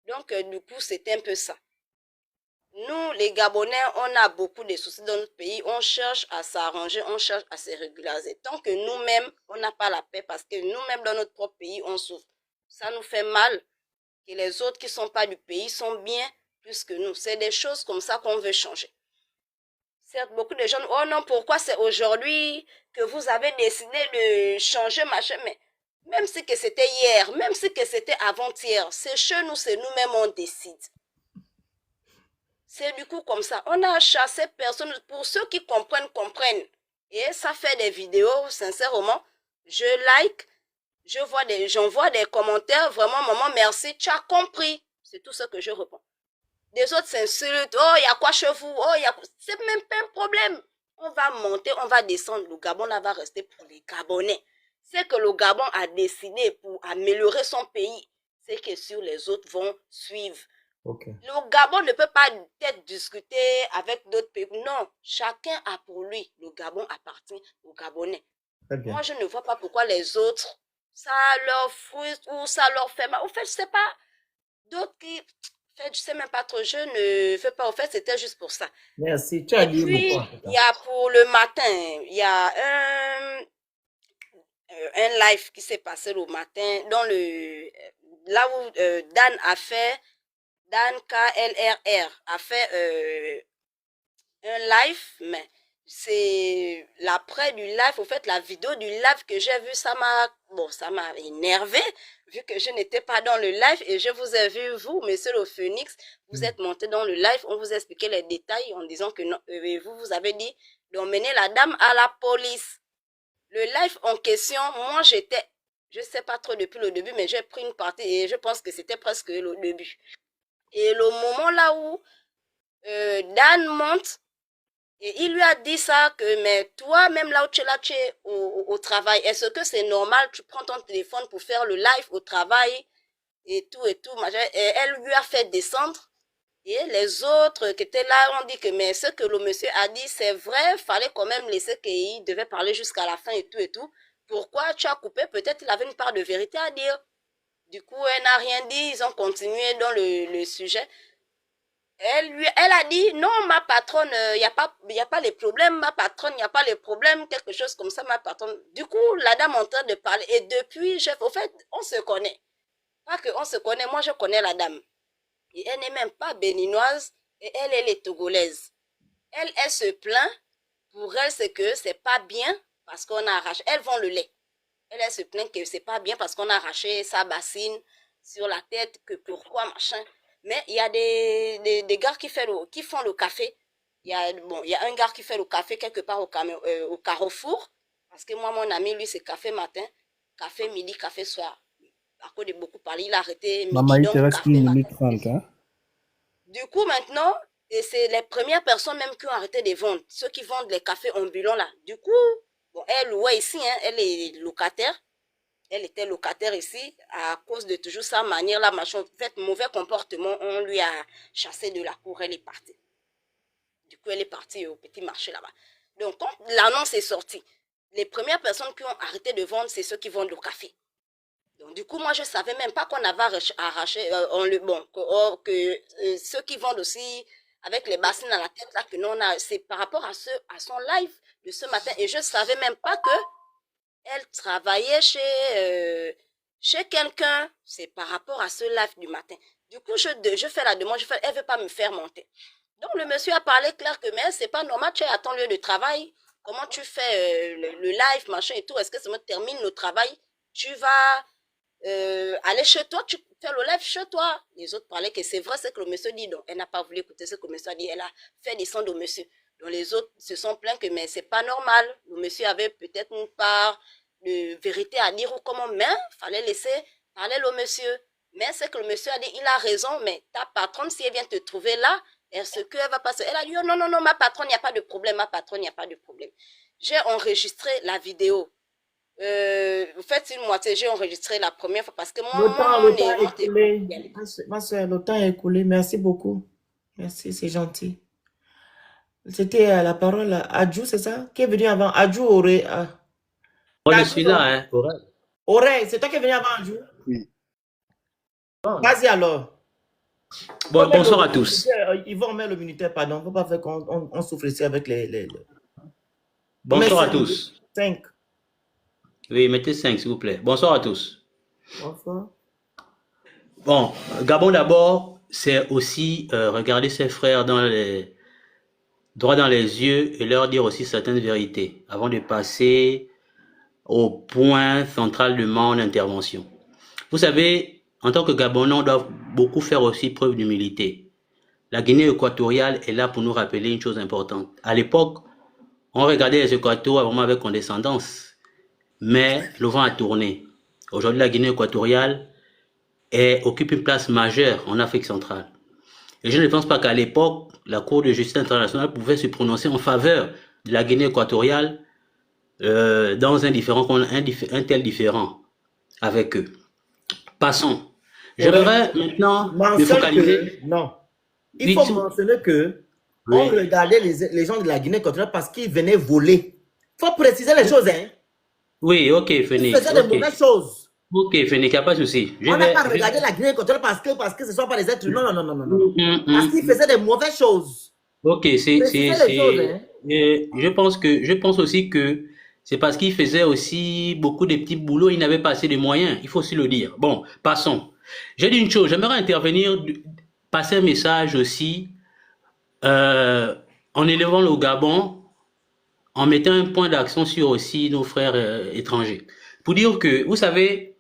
Donc, du coup, c'était un peu ça. Nous, les Gabonais, on a beaucoup de soucis dans notre pays. On cherche à s'arranger, on cherche à se régulariser. Tant que nous-mêmes, on n'a pas la paix parce que nous-mêmes, dans notre propre pays, on souffre. Ça nous fait mal que les autres qui ne sont pas du pays sont bien plus que nous. C'est des choses comme ça qu'on veut changer. Certes, beaucoup de gens, oh non, pourquoi c'est aujourd'hui que vous avez décidé de changer machin, mais même si que c'était hier, même si que c'était avant-hier, c'est chez nous, c'est nous-mêmes, on décide. C'est du coup comme ça. On a chassé personne. Pour ceux qui comprennent, comprennent. Et ça fait des vidéos, sincèrement. Je like, j'envoie des commentaires. Vraiment, maman, merci, tu as compris. C'est tout ce que je réponds. Des autres s'insultent. Oh, il y a quoi chez vous? Oh, il y a... C'est même pas un problème. On va monter, on va descendre. Le Gabon, là, va rester pour les Gabonais. C'est que le Gabon a décidé pour améliorer son pays. C'est que sur les autres vont suivre. Okay. Le Gabon ne peut pas être discuté avec d'autres pays. Non, chacun a pour lui. Le Gabon appartient aux Gabonais. Moi, je ne vois pas pourquoi les autres, ça leur frustre ou ça leur fait mal. Au fait, je ne sais pas. D'autres qui... En fait, je ne sais même pas trop. Je ne fais pas. Au fait, c'était juste pour ça. Merci. Tu as dit puis, il y a pour le matin, il y a un live qui s'est passé le matin dans là où Dan a fait... Dan KLRR a fait un live, mais c'est l'après du live, au fait, la vidéo du live que j'ai vu, ça m'a énervé, vu que je n'étais pas dans le live et je vous ai vu, vous, monsieur le Phoenix, vous êtes monté dans le live, on vous a expliqué les détails en disant que non, vous avez dit d'emmener la dame à la police. Le live en question, moi j'étais, je ne sais pas trop depuis le début, mais j'ai pris une partie et je pense que c'était presque le début. Et le moment là où Dan monte, et il lui a dit ça, que mais toi, même là où tu es là, tu es au travail, est-ce que c'est normal, tu prends ton téléphone pour faire le live au travail, et tout, et elle lui a fait descendre, et les autres qui étaient là ont dit que mais ce que le monsieur a dit, c'est vrai, fallait quand même laisser qu'il devait parler jusqu'à la fin, et tout. Pourquoi tu as coupé? Peut-être il avait une part de vérité à dire. Du coup, elle n'a rien dit, ils ont continué dans le sujet. Elle a dit, non, ma patronne, il n'y a pas les problèmes, ma patronne, il n'y a pas les problèmes, quelque chose comme ça, ma patronne. Du coup, la dame est en train de parler. Et depuis, au fait, on se connaît. Pas qu'on se connaît, moi je connais la dame. Et elle n'est même pas béninoise, et elle est togolaise. Elle se plaint, pour elle, c'est que c'est pas bien, parce qu'on a arraché. Elle vend le lait. Elle se plaint que c'est pas bien parce qu'on a arraché sa bassine sur la tête, que pourquoi, machin. Mais il y a des gars qui font le café. Il y a un gars qui fait le café quelque part au Carrefour. Parce que moi, mon ami, lui, c'est café matin, café midi, café soir. À cause de beaucoup parler, il a arrêté midi, Maman, il te donc reste café 1 matin. minute 30, hein? Du coup, maintenant, et c'est les premières personnes même qui ont arrêté de vendre. Ceux qui vendent les cafés ambulants, là. Du coup, elle louait ici, hein, elle est locataire. Elle était locataire ici à cause de toujours sa manière, la machin. En fait, mauvais comportement, on lui a chassé de la cour, elle est partie. Du coup, elle est partie au petit marché là-bas. Donc, quand l'annonce est sortie, les premières personnes qui ont arrêté de vendre, c'est ceux qui vendent le café. Donc, du coup, moi, je ne savais même pas qu'on avait arraché, ceux qui vendent aussi avec les bassines à la tête, là, que non, c'est par rapport à son live de ce matin. Et je ne savais même pas que elle travaillait chez quelqu'un. C'est par rapport à ce live du matin. Du coup, je fais la demande, elle ne veut pas me faire monter. Donc, le monsieur a parlé clair que, mais c'est pas normal, tu es à ton lieu de travail. Comment tu fais le live, machin et tout? Est-ce que ça me termine le travail? Tu vas aller chez toi, tu fais le live chez toi. Les autres parlaient que c'est vrai ce que le monsieur dit. Donc, elle n'a pas voulu écouter ce que le monsieur a dit. Elle a fait descendre au monsieur. Donc, les autres se sont plaints que, mais c'est pas normal. Le monsieur avait peut-être une part de vérité à dire ou comment, mais fallait laisser parler le monsieur. Mais c'est que le monsieur a dit, il a raison, mais ta patronne, si elle vient te trouver là, est-ce qu'elle va passer? Elle a dit, oh, non, non, non, ma patronne, il n'y a pas de problème, ma patronne, il n'y a pas de problème. J'ai enregistré la vidéo. Vous faites une moitié, j'ai enregistré la première fois parce que Le mon temps est écoulé. téléphone. Ma soeur, le temps est écoulé. Merci beaucoup. Merci, c'est gentil. C'était la parole à Adjou, c'est ça? Qui est venu avant? Adjou Auré. Moi, je suis là, hein, correct. Auré, c'est toi qui es venu avant Adjou? Oui. Vas-y alors. Bon, bonsoir à tous. Ils vont mettre le minutaire, pardon. Il ne faut pas faire qu'on souffre ici avec les... Bonsoir à tous. 5. Oui, mettez 5, s'il vous plaît. Bonsoir à tous. Bonsoir. Bon, Gabon d'abord, c'est aussi regarder ses frères droit dans les yeux et leur dire aussi certaines vérités avant de passer au point central de mon intervention. Vous savez, en tant que Gabonais, on doit beaucoup faire aussi preuve d'humilité. La Guinée équatoriale est là pour nous rappeler une chose importante. À l'époque, on regardait les Équatoriaux vraiment avec condescendance, mais le vent a tourné. Aujourd'hui, la Guinée équatoriale occupe une place majeure en Afrique centrale. Et je ne pense pas qu'à l'époque, la Cour de justice internationale pouvait se prononcer en faveur de la Guinée équatoriale dans un tel différent avec eux. Passons. J'aimerais maintenant me focaliser. Non. Il faut mentionner que on regardait les gens de la Guinée équatoriale parce qu'ils venaient voler. Il faut préciser les choses, hein. Oui, ok, Phoenix. Ils faisaient des mauvaises choses. Ok, Phoenix, il n'y a pas de souci. On n'a pas regardé la Guinée équatoriale parce que ce ne sont pas des êtres humains. Non. Parce qu'ils faisaient des mauvaises choses. Ok, je pense aussi que c'est parce qu'ils faisaient aussi beaucoup de petits boulots, ils n'avaient pas assez de moyens, il faut aussi le dire. Bon, passons. J'ai dit une chose, j'aimerais intervenir, passer un message aussi, en élevant le Gabon, en mettant un point d'accent sur aussi nos frères étrangers. Pour dire que, vous savez,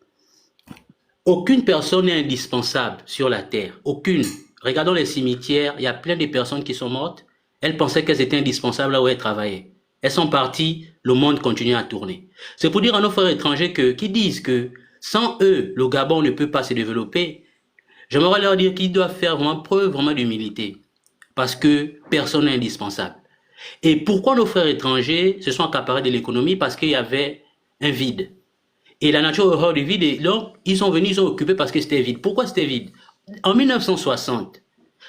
aucune personne n'est indispensable sur la terre. Aucune. Regardons les cimetières, il y a plein de personnes qui sont mortes. Elles pensaient qu'elles étaient indispensables là où elles travaillaient. Elles sont parties, le monde continue à tourner. C'est pour dire à nos frères étrangers qui disent que sans eux, le Gabon ne peut pas se développer. J'aimerais leur dire qu'ils doivent faire vraiment preuve d'humilité. Parce que personne n'est indispensable. Et pourquoi nos frères étrangers se sont accaparés de l'économie? Parce qu'il y avait un vide. Et la nature horreur du vide, et donc ils sont venus, ils ont occupé parce que c'était vide. Pourquoi c'était vide? En 1960,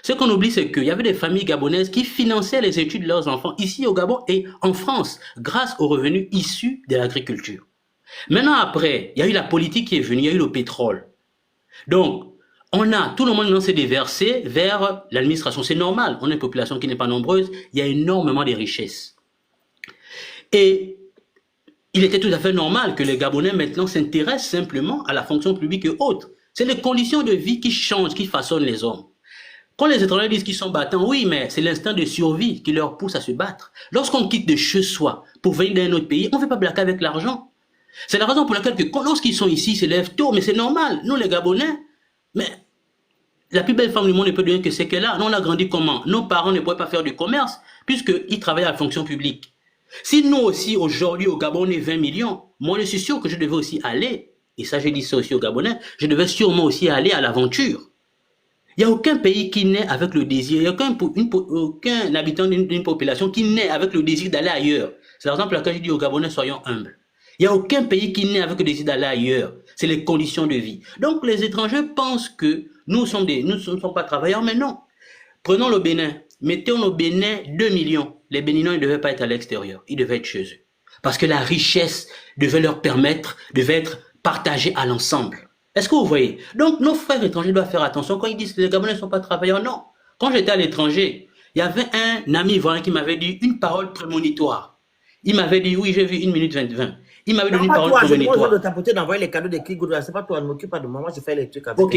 ce qu'on oublie, c'est qu'il y avait des familles gabonaises qui finançaient les études de leurs enfants ici au Gabon et en France, grâce aux revenus issus de l'agriculture. Maintenant, après, il y a eu la politique qui est venue, il y a eu le pétrole. Donc, tout le monde s'est déversé vers l'administration. C'est normal, on a une population qui n'est pas nombreuse, il y a énormément de richesses. Et il était tout à fait normal que les Gabonais maintenant s'intéressent simplement à la fonction publique et autres. C'est les conditions de vie qui changent, qui façonnent les hommes. Quand les étrangers disent qu'ils sont battants, oui, mais c'est l'instinct de survie qui leur pousse à se battre. Lorsqu'on quitte de chez soi pour venir dans un autre pays, on ne fait pas blaguer avec l'argent. C'est la raison pour laquelle lorsqu'ils sont ici, ils se lèvent tôt, mais c'est normal. Nous, les Gabonais, mais la plus belle femme du monde ne peut donner que c'est qu'elle a. Nous, on a grandi comment? Nos parents ne pouvaient pas faire du commerce puisqu'ils travaillaient à la fonction publique. Si nous aussi, aujourd'hui, au Gabon, on est 20 millions, moi, je suis sûr que je devais aussi aller, et ça, j'ai dit ça aussi aux Gabonais, je devais sûrement aussi aller à l'aventure. Il n'y a aucun pays qui naît avec le désir, il n'y a aucun habitant d'une population qui naît avec le désir d'aller ailleurs. C'est la raison pour laquelle je dis aux Gabonais, soyons humbles. Il n'y a aucun pays qui naît avec le désir d'aller ailleurs. C'est les conditions de vie. Donc, les étrangers pensent que nous ne sommes pas travailleurs, mais non. Prenons le Bénin. Mettons au Bénin 2 millions. Les Béninois ne devaient pas être à l'extérieur. Ils devaient être chez eux. Parce que la richesse devait être partagée à l'ensemble. Est-ce que vous voyez? Donc, nos frères étrangers doivent faire attention quand ils disent que les Gabonais ne sont pas travailleurs. Non. Quand j'étais à l'étranger, il y avait un ami ivoirien qui m'avait dit une parole prémonitoire. Il m'avait dit, oui, j'ai vu 1 minute 20. Il m'avait donné une parole prémonitoire. Moi, je vais tapoter d'envoyer les cadeaux de Kigoudou. C'est pas toi, ne m'occupe pas de moi. Moi, je fais les trucs avec Ok.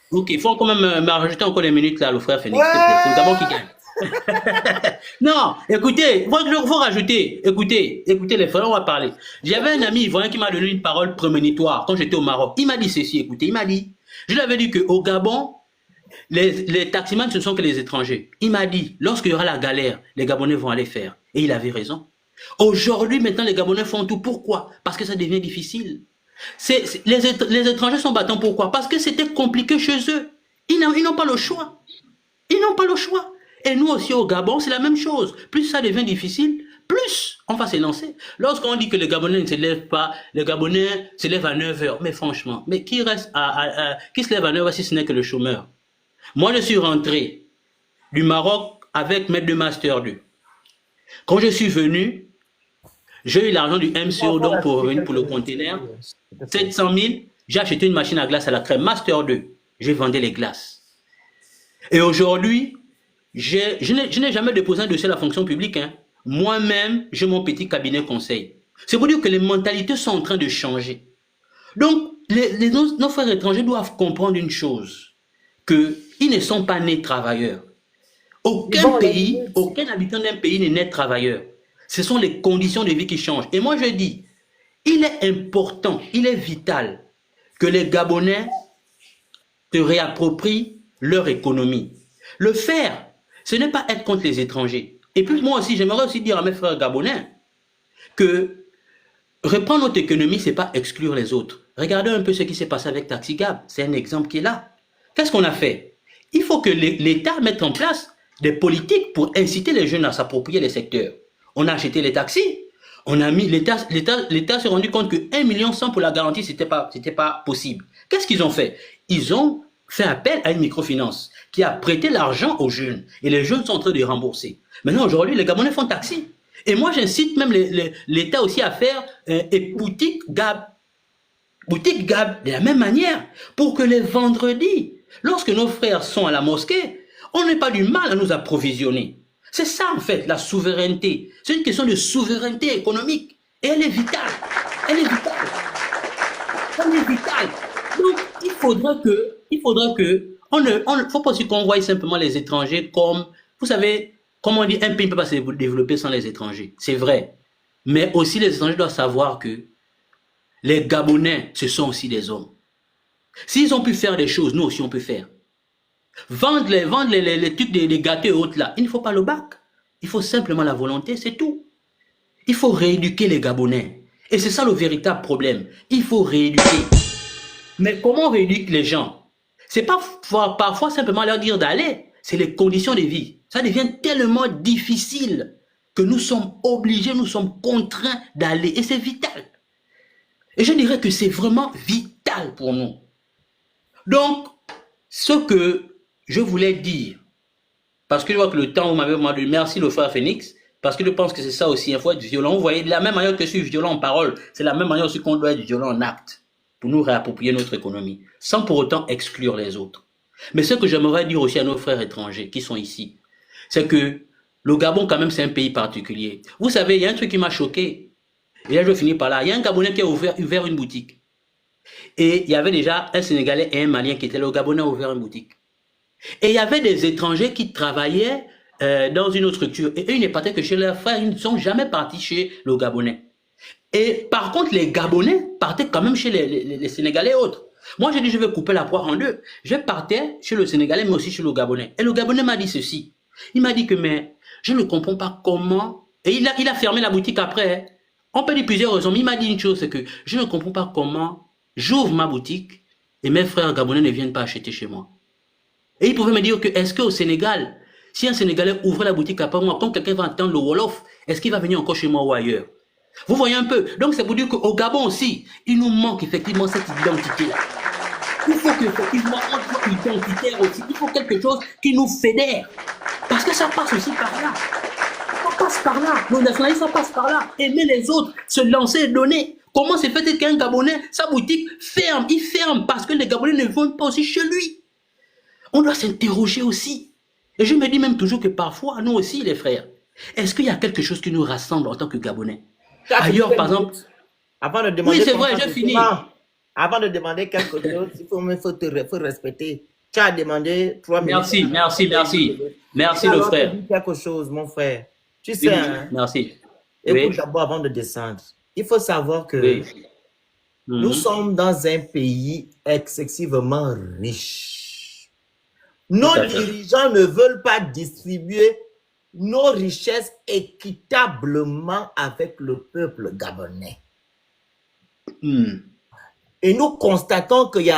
Ok, il faut quand même me rajouter encore des minutes là, le frère Phoenix. Ouais. C'est le Gabon qui gagne. Non, écoutez, il faut rajouter. Écoutez les frères, on va parler. J'avais un ami ivoirien qui m'a donné une parole prémonitoire quand j'étais au Maroc. Il m'a dit ceci, écoutez, il m'a dit, je lui avais dit qu'au Gabon, les taximans, ce ne sont que les étrangers. Il m'a dit, lorsqu'il y aura la galère, les Gabonais vont aller faire. Et il avait raison. Aujourd'hui, maintenant, les Gabonais font tout. Pourquoi? Parce que ça devient difficile. Les étrangers sont battants, pourquoi? Parce que c'était compliqué chez eux. Ils n'ont pas le choix. Ils n'ont pas le choix. Et nous aussi au Gabon, c'est la même chose. Plus ça devient difficile, plus on va s'élancer. Lorsqu'on dit que les Gabonais ne se lèvent pas, les Gabonais se lèvent à 9 heures. Mais franchement, mais qui qui se lève à 9 heures si ce n'est que le chômeur? Moi, je suis rentré du Maroc avec mes 2 Master 2. Quand je suis venu, j'ai eu l'argent du MCO donc pour revenir pour le conteneur. 700 000, j'ai acheté une machine à glace à la crème Master 2. Je vendais les glaces. Et aujourd'hui, je n'ai jamais déposé un dossier à la fonction publique. Hein. Moi-même, j'ai mon petit cabinet conseil. C'est pour dire que les mentalités sont en train de changer. Donc, nos frères étrangers doivent comprendre une chose, qu'ils ne sont pas nés travailleurs. Aucun habitant d'un pays n'est né travailleur. Ce sont les conditions de vie qui changent. Et moi, je dis, il est important, il est vital que les Gabonais se réapproprient leur économie. Le faire, ce n'est pas être contre les étrangers. Et puis moi aussi, j'aimerais aussi dire à mes frères gabonais que reprendre notre économie, ce n'est pas exclure les autres. Regardez un peu ce qui s'est passé avec Taxi Gab. C'est un exemple qui est là. Qu'est-ce qu'on a fait? Il faut que l'État mette en place des politiques pour inciter les jeunes à s'approprier les secteurs. On a acheté les taxis. On a mis l'État s'est rendu compte que 1,1 million pour la garantie, c'était pas possible. Qu'est-ce qu'ils ont fait? Ils ont fait appel à une microfinance qui a prêté l'argent aux jeunes. Et les jeunes sont en train de rembourser. Maintenant, aujourd'hui, les Gabonais font taxi. Et moi, j'incite même l'État aussi à faire boutique Gab. Boutique Gab de la même manière. Pour que les vendredis, lorsque nos frères sont à la mosquée, on n'ait pas du mal à nous approvisionner. C'est ça, en fait, la souveraineté. C'est une question de souveraineté économique. Et elle est vitale. Elle est vitale. Elle est vitale. Donc, il faudra que, on ne faut pas aussi qu'on voie simplement les étrangers comme, vous savez, comme on dit, un pays ne peut pas se développer sans les étrangers. C'est vrai. Mais aussi, les étrangers doivent savoir que les Gabonais, ce sont aussi des hommes. S'ils ont pu faire des choses, nous aussi, on peut faire. Vendre les trucs des gâteaux et autres là, il ne faut pas le bac. Il faut simplement la volonté, c'est tout. Il faut rééduquer les Gabonais. Et c'est ça le véritable problème. Il faut rééduquer. Mais comment on rééduque les gens? C'est pas parfois simplement leur dire d'aller. C'est les conditions de vie. Ça devient tellement difficile que nous sommes obligés, nous sommes contraints d'aller. Et c'est vital. Et je dirais que c'est vraiment vital pour nous. Donc, ce que je voulais dire, parce que je vois que le temps, vous m'avez demandé, merci le frère Phoenix, parce que je pense que c'est ça aussi, il faut être violent. Vous voyez, de la même manière que je suis violent en parole, c'est la même manière aussi qu'on doit être violent en acte, pour nous réapproprier notre économie, sans pour autant exclure les autres. Mais ce que j'aimerais dire aussi à nos frères étrangers qui sont ici, c'est que le Gabon, quand même, c'est un pays particulier. Vous savez, il y a un truc qui m'a choqué, et là je vais finir par là. Il y a un Gabonais qui a ouvert une boutique. Et il y avait déjà un Sénégalais et un Malien qui étaient là. Le Gabonais a ouvert une boutique. Et il y avait des étrangers qui travaillaient dans une autre structure. Et eux, ils ne partaient que chez leurs frères. Ils ne sont jamais partis chez le Gabonais. Et par contre, les Gabonais partaient quand même chez les Sénégalais et autres. Moi, j'ai dit, je vais couper la poire en deux. Je partais chez le Sénégalais, mais aussi chez le Gabonais. Et le Gabonais m'a dit ceci. Il m'a dit que, mais je ne comprends pas comment... Et il a fermé la boutique après. Hein. On peut dire plusieurs raisons, mais il m'a dit une chose, c'est que je ne comprends pas comment j'ouvre ma boutique et mes frères Gabonais ne viennent pas acheter chez moi. Et il pouvait me dire que, est-ce qu'au Sénégal, si un Sénégalais ouvre la boutique après moi, quand quelqu'un va entendre le Wolof, est-ce qu'il va venir encore chez moi ou ailleurs? Vous voyez un peu? Donc c'est pour dire qu'au Gabon aussi, il nous manque effectivement cette identité-là. Il faut qu'effectivement, on soit identitaire aussi. Il faut quelque chose qui nous fédère. Parce que ça passe aussi par là. Ça passe par là. Le nationalisme, ça passe par là. Aimer les autres, se lancer et donner. Comment c'est fait qu'un Gabonais, sa boutique ferme? Il ferme parce que les Gabonais ne vont pas aussi chez lui. On doit s'interroger aussi. Et je me dis même toujours que parfois, nous aussi, les frères, est-ce qu'il y a quelque chose qui nous rassemble en tant que Gabonais? Ailleurs, par exemple... Avant de demander... Oui, c'est vrai, je finis. Avant de demander quelque chose, il faut respecter. Tu as demandé 3 minutes. Merci le frère. Quelque chose, mon frère. Tu sais, hein, merci. Écoute d'abord avant de descendre. Il faut savoir que nous sommes dans un pays excessivement riche. Nos dirigeants ne veulent pas distribuer nos richesses équitablement avec le peuple gabonais. Et nous constatons qu'il y a